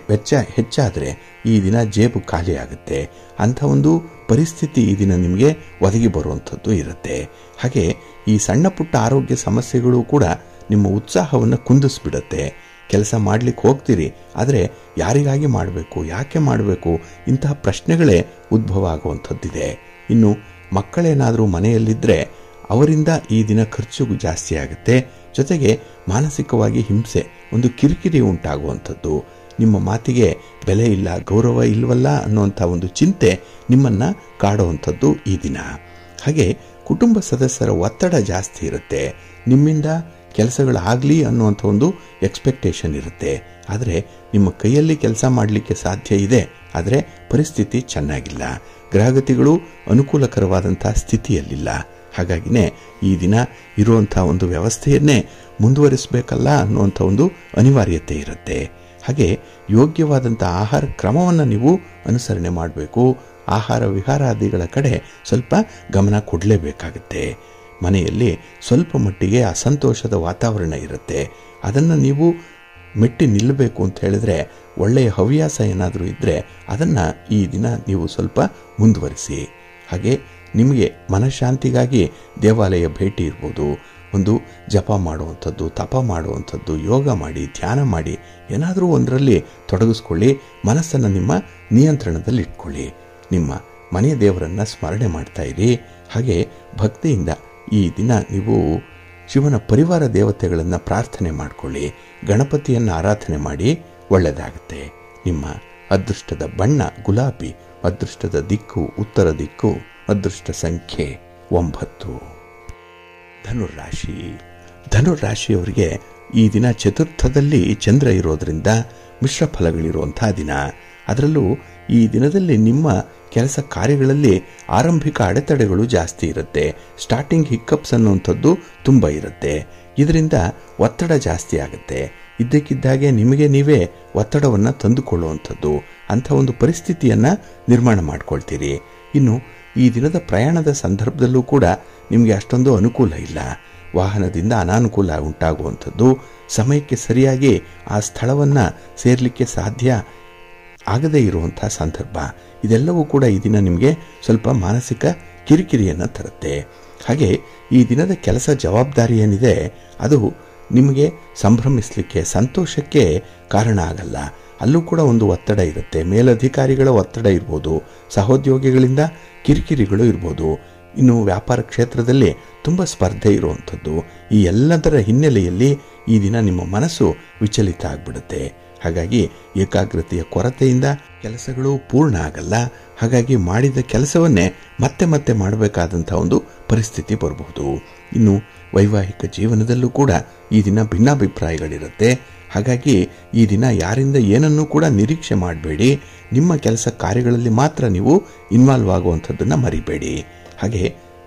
ವೆಚ್ಚ ಹೆಚ್ಚಾದರೆ ಈ ದಿನ ಜೇಬು ಖಾಲಿ ಆಗುತ್ತೆ. ಅಂಥ ಒಂದು ಪರಿಸ್ಥಿತಿ ಈ ದಿನ ನಿಮಗೆ ಒದಗಿ ಬರುವಂಥದ್ದು ಇರುತ್ತೆ. ಹಾಗೆ ಈ ಸಣ್ಣ ಪುಟ್ಟ ಆರೋಗ್ಯ ಸಮಸ್ಯೆಗಳು ಕೂಡ ನಿಮ್ಮ ಉತ್ಸಾಹವನ್ನು ಕುಂದಿಸ್ಬಿಡುತ್ತೆ. ಕೆಲಸ ಮಾಡಲಿಕ್ಕೆ ಹೋಗ್ತೀರಿ, ಆದರೆ ಯಾರಿಗಾಗಿ ಮಾಡಬೇಕು, ಯಾಕೆ ಮಾಡಬೇಕು, ಇಂತಹ ಪ್ರಶ್ನೆಗಳೇ ಉದ್ಭವ ಆಗುವಂಥದ್ದಿದೆ. ಇನ್ನು ಮಕ್ಕಳೇನಾದರೂ ಮನೆಯಲ್ಲಿದ್ದರೆ ಅವರಿಂದ ಈ ದಿನ ಖರ್ಚು ಜಾಸ್ತಿ ಆಗುತ್ತೆ. ಜೊತೆಗೆ ಮಾನಸಿಕವಾಗಿ ಹಿಂಸೆ, ಒಂದು ಕಿರಿಕಿರಿ ಉಂಟಾಗುವಂಥದ್ದು. ನಿಮ್ಮ ಮಾತಿಗೆ ಬೆಲೆ ಇಲ್ಲ, ಗೌರವ ಇಲ್ವಲ್ಲ ಅನ್ನುವಂಥ ಒಂದು ಚಿಂತೆ ನಿಮ್ಮನ್ನು ಕಾಡುವಂಥದ್ದು ಈ ದಿನ. ಹಾಗೆ ಕುಟುಂಬ ಸದಸ್ಯರ ಒತ್ತಡ ಜಾಸ್ತಿ ಇರುತ್ತೆ. ನಿಮ್ಮಿಂದ ಕೆಲಸಗಳಾಗಲಿ ಅನ್ನುವಂಥ ಒಂದು ಎಕ್ಸ್ಪೆಕ್ಟೇಷನ್ ಇರುತ್ತೆ. ಆದರೆ ನಿಮ್ಮ ಕೈಯಲ್ಲಿ ಕೆಲಸ ಮಾಡಲಿಕ್ಕೆ ಸಾಧ್ಯ ಇದೆ, ಆದರೆ ಪರಿಸ್ಥಿತಿ ಚೆನ್ನಾಗಿಲ್ಲ. ಗ್ರಹಗತಿಗಳು ಅನುಕೂಲಕರವಾದಂಥ ಸ್ಥಿತಿಯಲ್ಲಿಲ್ಲ. ಹಾಗಾಗಿನೇ ಈ ದಿನ ಇರುವಂಥ ಒಂದು ವ್ಯವಸ್ಥೆಯನ್ನೇ ಮುಂದುವರಿಸಬೇಕಲ್ಲ ಅನ್ನುವಂಥ ಒಂದು ಅನಿವಾರ್ಯತೆ ಇರುತ್ತೆ. ಹಾಗೆ ಯೋಗ್ಯವಾದಂಥ ಆಹಾರ ಕ್ರಮವನ್ನು ನೀವು ಅನುಸರಣೆ ಮಾಡಬೇಕು. ಆಹಾರ ವಿಹಾರಾದಿಗಳ ಕಡೆ ಸ್ವಲ್ಪ ಗಮನ ಕೊಡಲೇಬೇಕಾಗುತ್ತೆ. ಮನೆಯಲ್ಲಿ ಸ್ವಲ್ಪ ಮಟ್ಟಿಗೆ ಅಸಂತೋಷದ ವಾತಾವರಣ ಇರುತ್ತೆ. ಅದನ್ನು ನೀವು ಮೆಟ್ಟಿ ನಿಲ್ಲಬೇಕು ಅಂತ ಹೇಳಿದ್ರೆ ಒಳ್ಳೆಯ ಹವ್ಯಾಸ ಏನಾದರೂ ಇದ್ದರೆ ಅದನ್ನು ಈ ದಿನ ನೀವು ಸ್ವಲ್ಪ ಮುಂದುವರಿಸಿ. ಹಾಗೆ ನಿಮಗೆ ಮನಃಶಾಂತಿಗಾಗಿ ದೇವಾಲಯ ಭೇಟಿ ಇರ್ಬೋದು, ಒಂದು ಜಪ ಮಾಡುವಂಥದ್ದು, ತಪ ಮಾಡುವಂಥದ್ದು, ಯೋಗ ಮಾಡಿ, ಧ್ಯಾನ ಮಾಡಿ, ಏನಾದರೂ ಒಂದರಲ್ಲಿ ತೊಡಗಿಸ್ಕೊಳ್ಳಿ. ಮನಸ್ಸನ್ನು ನಿಮ್ಮ ನಿಯಂತ್ರಣದಲ್ಲಿ ಇಟ್ಕೊಳ್ಳಿ. ನಿಮ್ಮ ಮನೆಯ ದೇವರನ್ನು ಸ್ಮರಣೆ ಮಾಡ್ತಾ ಇರಿ. ಹಾಗೆ ಭಕ್ತಿಯಿಂದ ಈ ದಿನ ನೀವು ಶಿವನ ಪರಿವಾರ ದೇವತೆಗಳನ್ನು ಪ್ರಾರ್ಥನೆ ಮಾಡಿಕೊಳ್ಳಿ. ಗಣಪತಿಯನ್ನು ಆರಾಧನೆ ಮಾಡಿ. ಒಳ್ಳೆಯದಾಗುತ್ತೆ. ನಿಮ್ಮ ಅದೃಷ್ಟದ ಬಣ್ಣ ಗುಲಾಬಿ, ಅದೃಷ್ಟದ ದಿಕ್ಕು ಉತ್ತರ ದಿಕ್ಕು, ಅದೃಷ್ಟ ಸಂಖ್ಯೆ 9. ಧನುರಾಶಿ. ಧನುರಾಶಿಯವರಿಗೆ ಈ ದಿನ ಚತುರ್ಥದಲ್ಲಿ ಚಂದ್ರ ಇರೋದ್ರಿಂದ ಮಿಶ್ರ ಫಲಗಳಿರುವಂಥ ದಿನ. ಅದರಲ್ಲೂ ಈ ದಿನದಲ್ಲಿ ನಿಮ್ಮ ಕೆಲಸ ಕಾರ್ಯಗಳಲ್ಲಿ ಆರಂಭಿಕ ಅಡೆತಡೆಗಳು ಜಾಸ್ತಿ ಇರುತ್ತೆ. ಸ್ಟಾರ್ಟಿಂಗ್ ಹಿಕ್ಕಪ್ಸ್ ಅನ್ನುವಂಥದ್ದು ತುಂಬ ಇರುತ್ತೆ. ಇದರಿಂದ ಒತ್ತಡ ಜಾಸ್ತಿ ಆಗುತ್ತೆ. ಇದ್ದಕ್ಕಿದ್ದಾಗೆ ನಿಮಗೆ ನೀವೇ ಒತ್ತಡವನ್ನು ತಂದುಕೊಳ್ಳುವಂಥದ್ದು, ಅಂಥ ಒಂದು ಪರಿಸ್ಥಿತಿಯನ್ನು ನಿರ್ಮಾಣ ಮಾಡ್ಕೊಳ್ತೀರಿ. ಇನ್ನು ಈ ದಿನದ ಪ್ರಯಾಣದ ಸಂದರ್ಭದಲ್ಲೂ ಕೂಡ ನಿಮಗೆ ಅಷ್ಟೊಂದು ಅನುಕೂಲ ಇಲ್ಲ. ವಾಹನದಿಂದ ಅನಾನುಕೂಲ ಉಂಟಾಗುವಂಥದ್ದು, ಸಮಯಕ್ಕೆ ಸರಿಯಾಗಿ ಆ ಸ್ಥಳವನ್ನು ಸೇರಲಿಕ್ಕೆ ಸಾಧ್ಯ ಆಗದೇ ಇರುವಂಥ ಸಂದರ್ಭ, ಇದೆಲ್ಲವೂ ಕೂಡ ಈ ದಿನ ನಿಮಗೆ ಸ್ವಲ್ಪ ಮಾನಸಿಕ ಕಿರಿಕಿರಿಯನ್ನು ತರುತ್ತೆ. ಹಾಗೆ ಈ ದಿನದ ಕೆಲಸ ಜವಾಬ್ದಾರಿ ಏನಿದೆ ಅದು ನಿಮಗೆ ಸಂಭ್ರಮಿಸಲಿಕ್ಕೆ, ಸಂತೋಷಕ್ಕೆ ಕಾರಣ ಆಗಲ್ಲ. ಅಲ್ಲೂ ಕೂಡ ಒಂದು ಒತ್ತಡ ಇರುತ್ತೆ. ಮೇಲಧಿಕಾರಿಗಳ ಒತ್ತಡ ಇರ್ಬೋದು, ಸಹೋದ್ಯೋಗಿಗಳಿಂದ ಕಿರಿಕಿರಿಗಳು ಇರ್ಬೋದು. ಇನ್ನು ವ್ಯಾಪಾರ ಕ್ಷೇತ್ರದಲ್ಲಿ ತುಂಬ ಸ್ಪರ್ಧೆ ಇರುವಂಥದ್ದು. ಈ ಎಲ್ಲದರ ಹಿನ್ನೆಲೆಯಲ್ಲಿ ಈ ದಿನ ನಿಮ್ಮ ಮನಸ್ಸು ವಿಚಲಿತ ಆಗಿಬಿಡುತ್ತೆ. ಹಾಗಾಗಿ ಏಕಾಗ್ರತೆಯ ಕೊರತೆಯಿಂದ ಕೆಲಸಗಳು ಪೂರ್ಣ ಆಗಲ್ಲ. ಹಾಗಾಗಿ ಮಾಡಿದ ಕೆಲಸವನ್ನೇ ಮತ್ತೆ ಮತ್ತೆ ಮಾಡಬೇಕಾದಂಥ ಒಂದು ಪರಿಸ್ಥಿತಿ ಬರಬಹುದು. ಇನ್ನು ವೈವಾಹಿಕ ಜೀವನದಲ್ಲೂ ಕೂಡ ಈ ದಿನ ಭಿನ್ನಾಭಿಪ್ರಾಯಗಳಿರುತ್ತೆ. ಹಾಗಾಗಿ ಈ ದಿನ ಯಾರಿಂದ ಏನನ್ನೂ ಕೂಡ ನಿರೀಕ್ಷೆ ಮಾಡಬೇಡಿ. ನಿಮ್ಮ ಕೆಲಸ ಕಾರ್ಯಗಳಲ್ಲಿ ಮಾತ್ರ ನೀವು ಇನ್ವಾಲ್ವ್ ಆಗುವಂಥದ್ದನ್ನು ಮರಿಬೇಡಿ. ಹಾಗೆ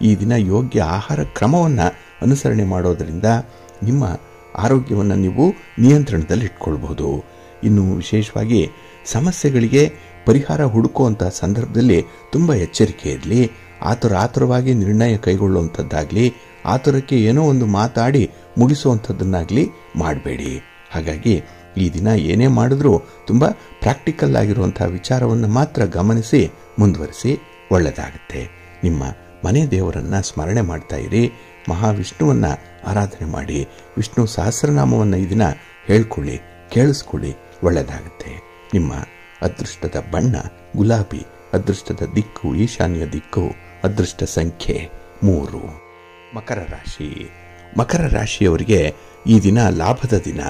ಈ ದಿನ ಯೋಗ್ಯ ಆಹಾರ ಕ್ರಮವನ್ನು ಅನುಸರಣೆ ಮಾಡೋದರಿಂದ ನಿಮ್ಮ ಆರೋಗ್ಯವನ್ನು ನೀವು ನಿಯಂತ್ರಣದಲ್ಲಿ ಇಟ್ಕೊಳ್ಬಹುದು. ಇನ್ನು ವಿಶೇಷವಾಗಿ ಸಮಸ್ಯೆಗಳಿಗೆ ಪರಿಹಾರ ಹುಡುಕುವಂಥ ಸಂದರ್ಭದಲ್ಲಿ ತುಂಬ ಎಚ್ಚರಿಕೆ ಇರಲಿ. ಆತುರವಾಗಿ ನಿರ್ಣಯ ಕೈಗೊಳ್ಳುವಂಥದ್ದಾಗಲಿ, ಆತುರಕ್ಕೆ ಏನೋ ಒಂದು ಮಾತಾಡಿ ಮುಗಿಸುವಂಥದ್ದನ್ನಾಗಲಿ ಮಾಡಬೇಡಿ. ಹಾಗಾಗಿ ಈ ದಿನ ಏನೇ ಮಾಡಿದ್ರೂ ತುಂಬ ಪ್ರಾಕ್ಟಿಕಲ್ ಆಗಿರುವಂಥ ವಿಚಾರವನ್ನು ಮಾತ್ರ ಗಮನಿಸಿ ಮುಂದುವರಿಸಿ, ಒಳ್ಳೆಯದಾಗುತ್ತೆ. ನಿಮ್ಮ ಮನೆ ದೇವರನ್ನು ಸ್ಮರಣೆ ಮಾಡ್ತಾ ಇರಿ. ಮಹಾವಿಷ್ಣುವನ್ನು ಆರಾಧನೆ ಮಾಡಿ, ವಿಷ್ಣು ಸಹಸ್ರನಾಮವನ್ನು ಈ ದಿನ ಹೇಳ್ಕೊಳ್ಳಿ, ಕೇಳಿಸ್ಕೊಳ್ಳಿ, ಒಳ್ಳೆಯದಾಗುತ್ತೆ. ನಿಮ್ಮ ಅದೃಷ್ಟದ ಬಣ್ಣ ಗುಲಾಬಿ, ಅದೃಷ್ಟದ ದಿಕ್ಕು ಈಶಾನ್ಯ ದಿಕ್ಕು, ಅದೃಷ್ಟ ಸಂಖ್ಯೆ 3. ಮಕರ ರಾಶಿ. ಮಕರ ರಾಶಿಯವರಿಗೆ ಈ ದಿನ ಲಾಭದ ದಿನ.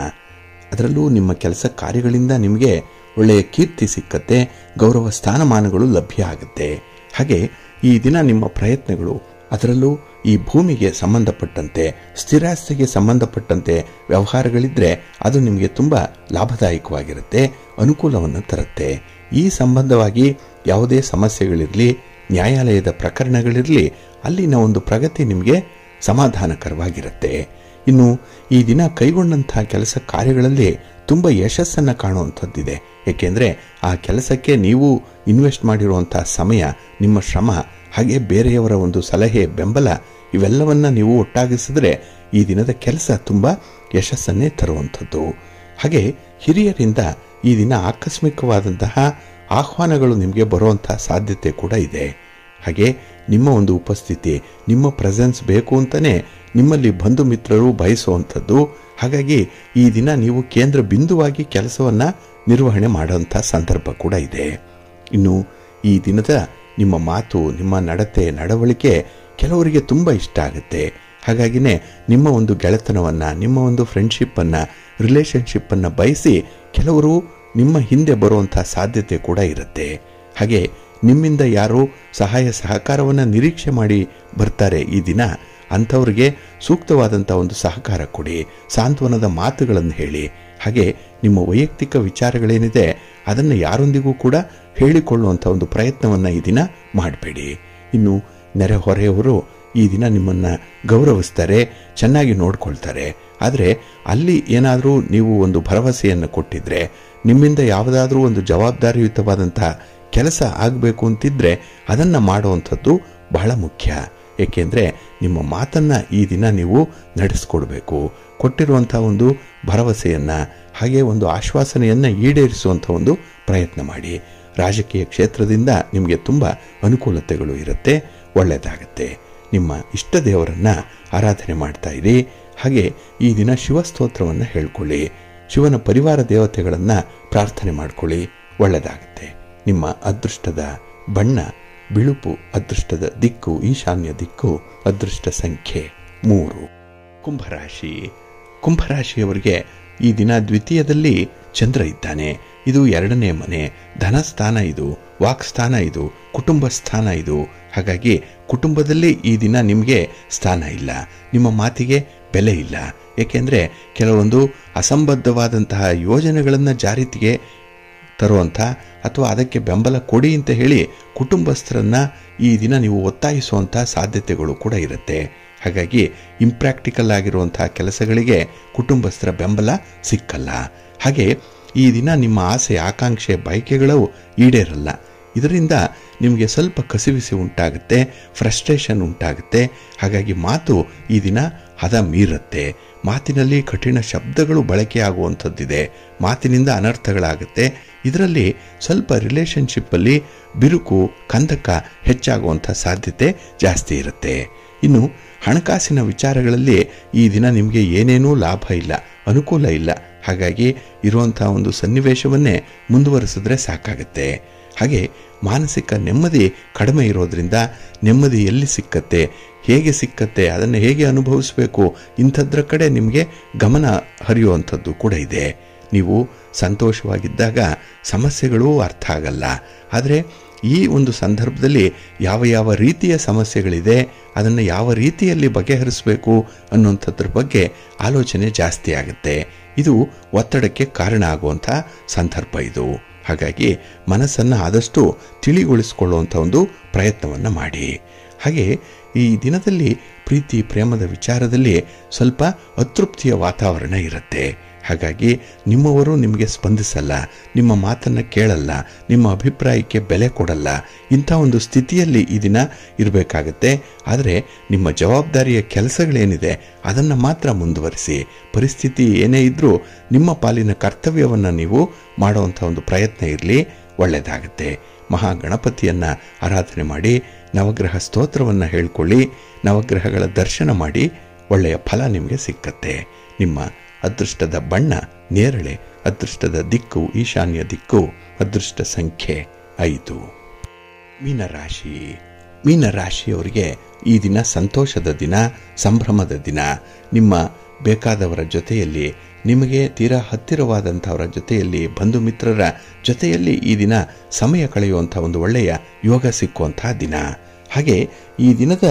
ಅದರಲ್ಲೂ ನಿಮ್ಮ ಕೆಲಸ ಕಾರ್ಯಗಳಿಂದ ನಿಮಗೆ ಒಳ್ಳೆಯ ಕೀರ್ತಿ ಸಿಕ್ಕತ್ತೆ, ಗೌರವ ಸ್ಥಾನಮಾನಗಳು ಲಭ್ಯ ಆಗುತ್ತೆ. ಹಾಗೆ ಈ ದಿನ ನಿಮ್ಮ ಪ್ರಯತ್ನಗಳು, ಅದರಲ್ಲೂ ಈ ಭೂಮಿಗೆ ಸಂಬಂಧಪಟ್ಟಂತೆ, ಸ್ಥಿರಾಸ್ತಿಗೆ ಸಂಬಂಧಪಟ್ಟಂತೆ ವ್ಯವಹಾರಗಳಿದ್ರೆ ಅದು ನಿಮಗೆ ತುಂಬ ಲಾಭದಾಯಕವಾಗಿರುತ್ತೆ, ಅನುಕೂಲವನ್ನು ತರುತ್ತೆ. ಈ ಸಂಬಂಧವಾಗಿ ಯಾವುದೇ ಸಮಸ್ಯೆಗಳಿರಲಿ, ನ್ಯಾಯಾಲಯದ ಪ್ರಕರಣಗಳಿರಲಿ, ಅಲ್ಲಿನ ಒಂದು ಪ್ರಗತಿ ನಿಮಗೆ ಸಮಾಧಾನಕರವಾಗಿರುತ್ತೆ. ಇನ್ನು ಈ ದಿನ ಕೈಗೊಂಡಂಥ ಕೆಲಸ ಕಾರ್ಯಗಳಲ್ಲಿ ತುಂಬ ಯಶಸ್ಸನ್ನು ಕಾಣುವಂಥದ್ದಿದೆ. ಏಕೆಂದರೆ ಆ ಕೆಲಸಕ್ಕೆ ನೀವು ಇನ್ವೆಸ್ಟ್ ಮಾಡಿರುವಂಥ ಸಮಯ, ನಿಮ್ಮ ಶ್ರಮ, ಹಾಗೆ ಬೇರೆಯವರ ಒಂದು ಸಲಹೆ, ಬೆಂಬಲ ಇವೆಲ್ಲವನ್ನ ನೀವು ಒಟ್ಟಾಗಿಸಿದ್ರೆ ಈ ದಿನದ ಕೆಲಸ ತುಂಬ ಯಶಸ್ಸನ್ನೇ ತರುವಂಥದ್ದು. ಹಾಗೆ ಹಿರಿಯರಿಂದ ಈ ದಿನ ಆಕಸ್ಮಿಕವಾದಂತಹ ಆಹ್ವಾನಗಳು ನಿಮಗೆ ಬರುವಂಥ ಸಾಧ್ಯತೆ ಕೂಡ ಇದೆ. ಹಾಗೆ ನಿಮ್ಮ ಒಂದು ಉಪಸ್ಥಿತಿ, ನಿಮ್ಮ ಪ್ರೆಸೆನ್ಸ್ ಬೇಕು ಅಂತಲೇ ನಿಮ್ಮಲ್ಲಿ ಬಂಧು ಮಿತ್ರರು ಬಯಸುವಂಥದ್ದು. ಹಾಗಾಗಿ ಈ ದಿನ ನೀವು ಕೇಂದ್ರ ಬಿಂದುವಾಗಿ ಕೆಲಸವನ್ನು ನಿರ್ವಹಣೆ ಮಾಡುವಂಥ ಸಂದರ್ಭ ಕೂಡ ಇದೆ. ಇನ್ನು ಈ ದಿನದ ನಿಮ್ಮ ಮಾತು, ನಿಮ್ಮ ನಡತೆ, ನಡವಳಿಕೆ ಕೆಲವರಿಗೆ ತುಂಬ ಇಷ್ಟ ಆಗುತ್ತೆ. ಹಾಗಾಗಿನೇ ನಿಮ್ಮ ಒಂದು ಗೆಳೆತನವನ್ನು, ನಿಮ್ಮ ಒಂದು ಫ್ರೆಂಡ್ಶಿಪ್ಪನ್ನು, ರಿಲೇಷನ್ಶಿಪ್ಪನ್ನು ಬಯಸಿ ಕೆಲವರು ನಿಮ್ಮ ಹಿಂದೆ ಬರುವಂಥ ಸಾಧ್ಯತೆ ಕೂಡ ಇರುತ್ತೆ. ಹಾಗೆ ನಿಮ್ಮಿಂದ ಯಾರು ಸಹಾಯ ಸಹಕಾರವನ್ನು ನಿರೀಕ್ಷೆ ಮಾಡಿ ಬರ್ತಾರೆ ಈ ದಿನ, ಅಂಥವ್ರಿಗೆ ಸೂಕ್ತವಾದಂಥ ಒಂದು ಸಹಕಾರ ಕೊಡಿ, ಸಾಂತ್ವನದ ಮಾತುಗಳನ್ನು ಹೇಳಿ. ಹಾಗೆ ನಿಮ್ಮ ವೈಯಕ್ತಿಕ ವಿಚಾರಗಳೇನಿದೆ ಅದನ್ನು ಯಾರೊಂದಿಗೂ ಕೂಡ ಹೇಳಿಕೊಳ್ಳುವಂಥ ಒಂದು ಪ್ರಯತ್ನವನ್ನು ಈ ದಿನ ಮಾಡಬೇಡಿ. ಇನ್ನು ನೆರೆಹೊರೆಯವರು ಈ ದಿನ ನಿಮ್ಮನ್ನು ಗೌರವಿಸ್ತಾರೆ, ಚೆನ್ನಾಗಿ ನೋಡ್ಕೊಳ್ತಾರೆ. ಆದರೆ ಅಲ್ಲಿ ಏನಾದರೂ ನೀವು ಒಂದು ಭರವಸೆಯನ್ನು ಕೊಟ್ಟಿದ್ರೆ, ನಿಮ್ಮಿಂದ ಯಾವುದಾದ್ರೂ ಒಂದು ಜವಾಬ್ದಾರಿಯುತವಾದಂಥ ಕೆಲಸ ಆಗಬೇಕು ಅಂತಿದ್ರೆ ಅದನ್ನು ಮಾಡುವಂಥದ್ದು ಬಹಳ ಮುಖ್ಯ. ಏಕೆಂದರೆ ನಿಮ್ಮ ಮಾತನ್ನು ಈ ದಿನ ನೀವು ನಡೆಸ್ಕೊಡ್ಬೇಕು. ಕೊಟ್ಟಿರುವಂಥ ಒಂದು ಭರವಸೆಯನ್ನು, ಹಾಗೆ ಒಂದು ಆಶ್ವಾಸನೆಯನ್ನು ಈಡೇರಿಸುವಂಥ ಒಂದು ಪ್ರಯತ್ನ ಮಾಡಿ. ರಾಜಕೀಯ ಕ್ಷೇತ್ರದಿಂದ ನಿಮಗೆ ತುಂಬ ಅನುಕೂಲತೆಗಳು ಇರುತ್ತೆ, ಒಳ್ಳೆಯದಾಗತ್ತೆ. ನಿಮ್ಮ ಇಷ್ಟ ದೇವರನ್ನು ಆರಾಧನೆ ಮಾಡ್ತಾ ಇರಿ. ಹಾಗೆ ಈ ದಿನ ಶಿವಸ್ತೋತ್ರವನ್ನು ಹೇಳ್ಕೊಳ್ಳಿ, ಶಿವನ ಪರಿವಾರ ದೇವತೆಗಳನ್ನು ಪ್ರಾರ್ಥನೆ ಮಾಡ್ಕೊಳ್ಳಿ, ಒಳ್ಳೆಯದಾಗತ್ತೆ. ನಿಮ್ಮ ಅದೃಷ್ಟದ ಬಣ್ಣ ಬಿಳುಪು, ಅದೃಷ್ಟದ ದಿಕ್ಕು ಈಶಾನ್ಯ ದಿಕ್ಕು, ಅದೃಷ್ಟ ಸಂಖ್ಯೆ 3. ಕುಂಭರಾಶಿ. ಕುಂಭರಾಶಿಯವರಿಗೆ ಈ ದಿನ ದ್ವಿತೀಯದಲ್ಲಿ ಚಂದ್ರ ಇದ್ದಾನೆ. ಇದು 2ನೇ ಮನೆ, ಧನಸ್ಥಾನ ಇದು, ವಾಕ್ಸ್ಥಾನ ಇದು, ಕುಟುಂಬ ಸ್ಥಾನ ಇದು. ಹಾಗಾಗಿ ಕುಟುಂಬದಲ್ಲಿ ಈ ದಿನ ನಿಮಗೆ ಸ್ಥಾನ ಇಲ್ಲ, ನಿಮ್ಮ ಮಾತಿಗೆ ಬೆಲೆ ಇಲ್ಲ. ಏಕೆಂದರೆ ಕೆಲವೊಂದು ಅಸಂಬದ್ಧವಾದಂತಹ ಯೋಜನೆಗಳನ್ನು ಜಾರಿಗೆ ತರುವಂಥ ಅಥವಾ ಅದಕ್ಕೆ ಬೆಂಬಲ ಕೊಡಿ ಅಂತ ಹೇಳಿ ಕುಟುಂಬಸ್ಥರನ್ನು ಈ ದಿನ ನೀವು ಒತ್ತಾಯಿಸುವಂಥ ಸಾಧ್ಯತೆಗಳು ಕೂಡ ಇರುತ್ತೆ. ಹಾಗಾಗಿ ಇಂಪ್ರ್ಯಾಕ್ಟಿಕಲ್ ಆಗಿರುವಂಥ ಕೆಲಸಗಳಿಗೆ ಕುಟುಂಬಸ್ಥರ ಬೆಂಬಲ ಸಿಕ್ಕಲ್ಲ. ಹಾಗೆ ಈ ದಿನ ನಿಮ್ಮ ಆಸೆ, ಆಕಾಂಕ್ಷೆ, ಬಯಕೆಗಳು ಈಡೇರಲ್ಲ. ಇದರಿಂದ ನಿಮಗೆ ಸ್ವಲ್ಪ ಕಸಿವಿಸಿ ಉಂಟಾಗುತ್ತೆ, ಫ್ರಸ್ಟ್ರೇಷನ್ ಉಂಟಾಗುತ್ತೆ. ಹಾಗಾಗಿ ಮಾತು ಈ ದಿನ ಹದ ಮೀರುತ್ತೆ. ಮಾತಿನಲ್ಲಿ ಕಠಿಣ ಶಬ್ದಗಳು ಬಳಕೆಯಾಗುವಂಥದ್ದಿದೆ, ಮಾತಿನಿಂದ ಅನರ್ಥಗಳಾಗುತ್ತೆ. ಇದರಲ್ಲಿ ಸ್ವಲ್ಪ ರಿಲೇಷನ್ಶಿಪ್ಪಲ್ಲಿ ಬಿರುಕು, ಕಂದಕ ಹೆಚ್ಚಾಗುವಂಥ ಸಾಧ್ಯತೆ ಜಾಸ್ತಿ ಇರುತ್ತೆ. ಇನ್ನು ಹಣಕಾಸಿನ ವಿಚಾರಗಳಲ್ಲಿ ಈ ದಿನ ನಿಮಗೆ ಏನೇನೂ ಲಾಭ ಇಲ್ಲ, ಅನುಕೂಲ ಇಲ್ಲ. ಹಾಗಾಗಿ ಇರುವಂಥ ಒಂದು ಸನ್ನಿವೇಶವನ್ನೇ ಮುಂದುವರಿಸಿದ್ರೆ ಸಾಕಾಗುತ್ತೆ. ಹಾಗೆ ಮಾನಸಿಕ ನೆಮ್ಮದಿ ಕಡಿಮೆ ಇರೋದ್ರಿಂದ ನೆಮ್ಮದಿ ಎಲ್ಲಿ ಸಿಕ್ಕತ್ತೆ, ಹೇಗೆ ಸಿಕ್ಕತ್ತೆ, ಅದನ್ನು ಹೇಗೆ ಅನುಭವಿಸಬೇಕು, ಇಂಥದ್ರ ಕಡೆ ನಿಮಗೆ ಗಮನ ಹರಿಯುವಂಥದ್ದು ಕೂಡ ಇದೆ. ನೀವು ಸಂತೋಷವಾಗಿದ್ದಾಗ ಸಮಸ್ಯೆಗಳೂ ಅರ್ಥ ಆಗಲ್ಲ. ಆದರೆ ಈ ಒಂದು ಸಂದರ್ಭದಲ್ಲಿ ಯಾವ ಯಾವ ರೀತಿಯ ಸಮಸ್ಯೆಗಳಿದೆ, ಅದನ್ನು ಯಾವ ರೀತಿಯಲ್ಲಿ ಬಗೆಹರಿಸಬೇಕು ಅನ್ನುವಂಥದ್ರ ಬಗ್ಗೆ ಆಲೋಚನೆ ಜಾಸ್ತಿ ಆಗುತ್ತೆ. ಇದು ಒತ್ತಡಕ್ಕೆ ಕಾರಣ ಆಗುವಂಥ ಸಂದರ್ಭ ಇದು. ಹಾಗಾಗಿ ಮನಸ್ಸನ್ನು ಆದಷ್ಟು ತಿಳಿಗೊಳಿಸಿಕೊಳ್ಳುವಂಥ ಒಂದು ಪ್ರಯತ್ನವನ್ನು ಮಾಡಿ. ಹಾಗೆ ಈ ದಿನದಲ್ಲಿ ಪ್ರೀತಿ ಪ್ರೇಮದ ವಿಚಾರದಲ್ಲಿ ಸ್ವಲ್ಪ ಅತೃಪ್ತಿಯ ವಾತಾವರಣ ಇರುತ್ತೆ. ಹಾಗಾಗಿ ನಿಮ್ಮವರು ನಿಮಗೆ ಸ್ಪಂದಿಸಲ್ಲ, ನಿಮ್ಮ ಮಾತನ್ನು ಕೇಳಲ್ಲ, ನಿಮ್ಮ ಅಭಿಪ್ರಾಯಕ್ಕೆ ಬೆಲೆ ಕೊಡಲ್ಲ. ಇಂಥ ಒಂದು ಸ್ಥಿತಿಯಲ್ಲಿ ಈ ದಿನ ಇರಬೇಕಾಗತ್ತೆ. ಆದರೆ ನಿಮ್ಮ ಜವಾಬ್ದಾರಿಯ ಕೆಲಸಗಳೇನಿದೆ ಅದನ್ನು ಮಾತ್ರ ಮುಂದುವರಿಸಿ. ಪರಿಸ್ಥಿತಿ ಏನೇ ಇದ್ದರೂ ನಿಮ್ಮ ಪಾಲಿನ ಕರ್ತವ್ಯವನ್ನು ನೀವು ಮಾಡುವಂಥ ಒಂದು ಪ್ರಯತ್ನ ಇರಲಿ, ಒಳ್ಳೆಯದಾಗುತ್ತೆ. ಮಹಾಗಣಪತಿಯನ್ನು ಆರಾಧನೆ ಮಾಡಿ, ನವಗ್ರಹ ಸ್ತೋತ್ರವನ್ನು ಹೇಳ್ಕೊಳ್ಳಿ, ನವಗ್ರಹಗಳ ದರ್ಶನ ಮಾಡಿ, ಒಳ್ಳೆಯ ಫಲ ನಿಮಗೆ ಸಿಕ್ಕತ್ತೆ. ನಿಮ್ಮ ಅದೃಷ್ಟದ ಬಣ್ಣ ನೇರಳೆ, ಅದೃಷ್ಟದ ದಿಕ್ಕು ಈಶಾನ್ಯ ದಿಕ್ಕು, ಅದೃಷ್ಟ ಸಂಖ್ಯೆ 5. ಮೀನರಾಶಿ. ಮೀನರಾಶಿಯವರಿಗೆ ಈ ದಿನ ಸಂತೋಷದ ದಿನ, ಸಂಭ್ರಮದ ದಿನ. ನಿಮ್ಮ ಬೇಕಾದವರ ಜೊತೆಯಲ್ಲಿ, ನಿಮಗೆ ತೀರಾ ಹತ್ತಿರವಾದಂಥವರ ಜೊತೆಯಲ್ಲಿ, ಬಂಧು ಮಿತ್ರರ ಜೊತೆಯಲ್ಲಿ ಈ ದಿನ ಸಮಯ ಕಳೆಯುವಂಥ ಒಂದು ಒಳ್ಳೆಯ ಯೋಗ ಸಿಕ್ಕುವಂಥ ದಿನ. ಹಾಗೆ ಈ ದಿನದ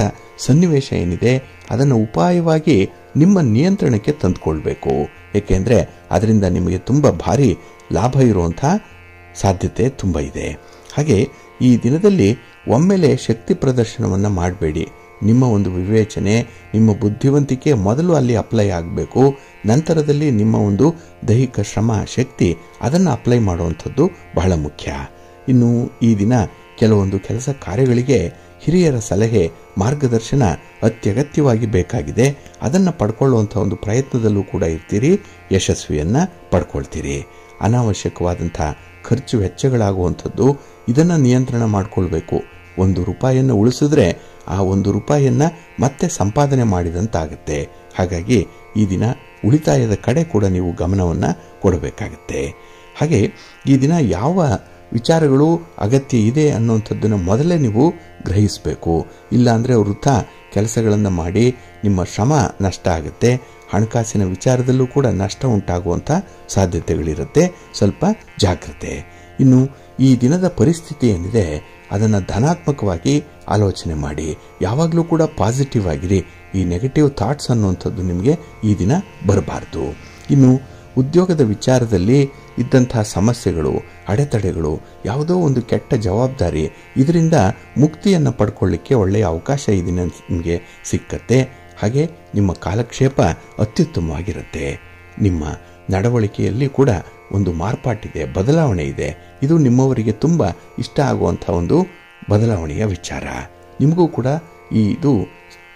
ಸನ್ನಿವೇಶ ಏನಿದೆ ಅದನ್ನು ಉಪಾಯವಾಗಿ ನಿಮ್ಮ ನಿಯಂತ್ರಣಕ್ಕೆ ತಂದುಕೊಳ್ಬೇಕು. ಏಕೆಂದರೆ ಅದರಿಂದ ನಿಮಗೆ ತುಂಬ ಭಾರಿ ಲಾಭ ಇರುವಂಥ ಸಾಧ್ಯತೆ ತುಂಬ ಇದೆ. ಹಾಗೆ ಈ ದಿನದಲ್ಲಿ ಒಮ್ಮೆಲೆ ಶಕ್ತಿ ಪ್ರದರ್ಶನವನ್ನು ಮಾಡಬೇಡಿ. ನಿಮ್ಮ ಒಂದು ವಿವೇಚನೆ, ನಿಮ್ಮ ಬುದ್ಧಿವಂತಿಕೆ ಮೊದಲು ಅಲ್ಲಿ ಅಪ್ಲೈ ಆಗಬೇಕು. ನಂತರದಲ್ಲಿ ನಿಮ್ಮ ಒಂದು ದೈಹಿಕ ಶ್ರಮ, ಶಕ್ತಿ ಅದನ್ನು ಅಪ್ಲೈ ಮಾಡುವಂಥದ್ದು ಬಹಳ ಮುಖ್ಯ. ಇನ್ನು ಈ ದಿನ ಕೆಲವೊಂದು ಕೆಲಸ ಕಾರ್ಯಗಳಿಗೆ ಹಿರಿಯರ ಸಲಹೆ, ಮಾರ್ಗದರ್ಶನ ಅತ್ಯಗತ್ಯವಾಗಿ ಬೇಕಾಗಿದೆ. ಅದನ್ನು ಪಡ್ಕೊಳ್ಳುವಂಥ ಒಂದು ಪ್ರಯತ್ನದಲ್ಲೂ ಕೂಡ ಇರ್ತೀರಿ, ಯಶಸ್ವಿಯನ್ನು ಪಡ್ಕೊಳ್ತೀರಿ. ಅನಾವಶ್ಯಕವಾದಂಥ ಖರ್ಚು ವೆಚ್ಚಗಳಾಗುವಂಥದ್ದು, ಇದನ್ನು ನಿಯಂತ್ರಣ ಮಾಡಿಕೊಳ್ಬೇಕು. 1 ರೂಪಾಯಿಯನ್ನು ಉಳಿಸಿದ್ರೆ ಆ 1 ರೂಪಾಯಿಯನ್ನು ಮತ್ತೆ ಸಂಪಾದನೆ ಮಾಡಿದಂತಾಗುತ್ತೆ. ಹಾಗಾಗಿ ಈ ದಿನ ಉಳಿತಾಯದ ಕಡೆ ಕೂಡ ನೀವು ಗಮನವನ್ನು ಕೊಡಬೇಕಾಗತ್ತೆ. ಹಾಗೆ ಈ ದಿನ ಯಾವ ವಿಚಾರಗಳು ಅಗತ್ಯ ಇದೆ ಅನ್ನುವಂಥದ್ದನ್ನು ಮೊದಲೇ ನೀವು ಗ್ರಹಿಸಬೇಕು. ಇಲ್ಲಾಂದರೆ ವೃಥಾ ಕೆಲಸಗಳನ್ನು ಮಾಡಿ ನಿಮ್ಮ ಶ್ರಮ ನಷ್ಟ ಆಗುತ್ತೆ. ಹಣಕಾಸಿನ ವಿಚಾರದಲ್ಲೂ ಕೂಡ ನಷ್ಟ ಉಂಟಾಗುವಂಥ ಸಾಧ್ಯತೆಗಳಿರುತ್ತೆ. ಸ್ವಲ್ಪ ಜಾಗ್ರತೆ. ಇನ್ನು ಈ ದಿನದ ಪರಿಸ್ಥಿತಿ ಏನಿದೆ ಅದನ್ನು ಧನಾತ್ಮಕವಾಗಿ ಆಲೋಚನೆ ಮಾಡಿ. ಯಾವಾಗಲೂ ಕೂಡ ಪಾಸಿಟಿವ್ ಆಗಿರಿ. ಈ ನೆಗೆಟಿವ್ ಥಾಟ್ಸ್ ಅನ್ನುವಂಥದ್ದು ನಿಮಗೆ ಈ ದಿನ ಬರಬಾರ್ದು. ಇನ್ನು ಉದ್ಯೋಗದ ವಿಚಾರದಲ್ಲಿ ಇದ್ದಂತಹ ಸಮಸ್ಯೆಗಳು, ಅಡೆತಡೆಗಳು, ಯಾವುದೋ ಒಂದು ಕೆಟ್ಟ ಜವಾಬ್ದಾರಿ, ಇದರಿಂದ ಮುಕ್ತಿಯನ್ನು ಪಡ್ಕೊಳ್ಳಿಕ್ಕೆ ಒಳ್ಳೆಯ ಅವಕಾಶ ಈ ದಿನ ನಿಮಗೆ ಸಿಕ್ಕತ್ತೆ. ಹಾಗೆ ನಿಮ್ಮ ಕಾಲಕ್ಷೇಪ ಅತ್ಯುತ್ತಮವಾಗಿರುತ್ತೆ. ನಿಮ್ಮ ನಡವಳಿಕೆಯಲ್ಲಿ ಕೂಡ ಒಂದು ಮಾರ್ಪಾಟಿದೆ, ಬದಲಾವಣೆ ಇದೆ. ಇದು ನಿಮ್ಮವರಿಗೆ ತುಂಬ ಇಷ್ಟ ಆಗುವಂಥ ಒಂದು ಬದಲಾವಣೆಯ ವಿಚಾರ. ನಿಮಗೂ ಕೂಡ ಇದು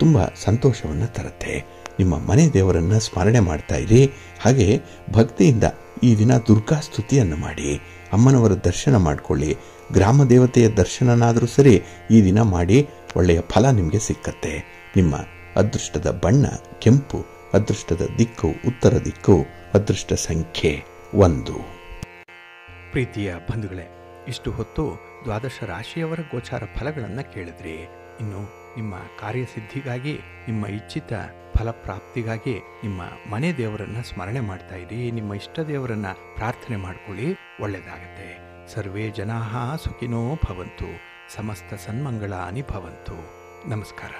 ತುಂಬ ಸಂತೋಷವನ್ನು ತರುತ್ತೆ. ನಿಮ್ಮ ಮನೆ ದೇವರನ್ನು ಸ್ಮರಣೆ ಮಾಡ್ತಾ ಇರಿ. ಹಾಗೆ ಭಕ್ತಿಯಿಂದ ಈ ದಿನ ದುರ್ಗಾ ಸ್ತುತಿಯನ್ನು ಮಾಡಿ, ಅಮ್ಮನವರ ದರ್ಶನ ಮಾಡಿಕೊಳ್ಳಿ. ಗ್ರಾಮ ದೇವತೆಯ ದರ್ಶನನಾದರೂ ಸರಿ ಈ ದಿನ ಮಾಡಿ, ಒಳ್ಳೆಯ ಫಲ ನಿಮಗೆ ಸಿಕ್ಕತ್ತೆ. ನಿಮ್ಮ ಅದೃಷ್ಟದ ಬಣ್ಣ ಕೆಂಪು, ಅದೃಷ್ಟದ ದಿಕ್ಕು ಉತ್ತರ ದಿಕ್ಕು, ಅದೃಷ್ಟ ಸಂಖ್ಯೆ 1. ಪ್ರೀತಿಯ ಬಂಧುಗಳೇ, ಇಷ್ಟು ಹೊತ್ತು ದ್ವಾದಶ ರಾಶಿಯವರ ಗೋಚಾರ ಫಲಗಳನ್ನು ಕೇಳಿದ್ರಿ. ಇನ್ನು ನಿಮ್ಮ ಕಾರ್ಯಸಿದ್ಧಿಗಾಗಿ, ನಿಮ್ಮ ಇಚ್ಛಿತ ಫಲಪ್ರಾಪ್ತಿಗಾಗಿ ನಿಮ್ಮ ಮನೆ ದೇವರನ್ನ ಸ್ಮರಣೆ ಮಾಡ್ತಾ ಇರಿ. ನಿಮ್ಮ ಇಷ್ಟ ದೇವರನ್ನ ಪ್ರಾರ್ಥನೆ ಮಾಡ್ಕೊಳ್ಳಿ, ಒಳ್ಳೆಯದಾಗತ್ತೆ. ಸರ್ವೇ ಜನಾಃ ಸುಖಿನೋ ಭವಂತು, ಸಮಸ್ತ ಸನ್ಮಂಗಳಾನಿ ಭವಂತು. ನಮಸ್ಕಾರ.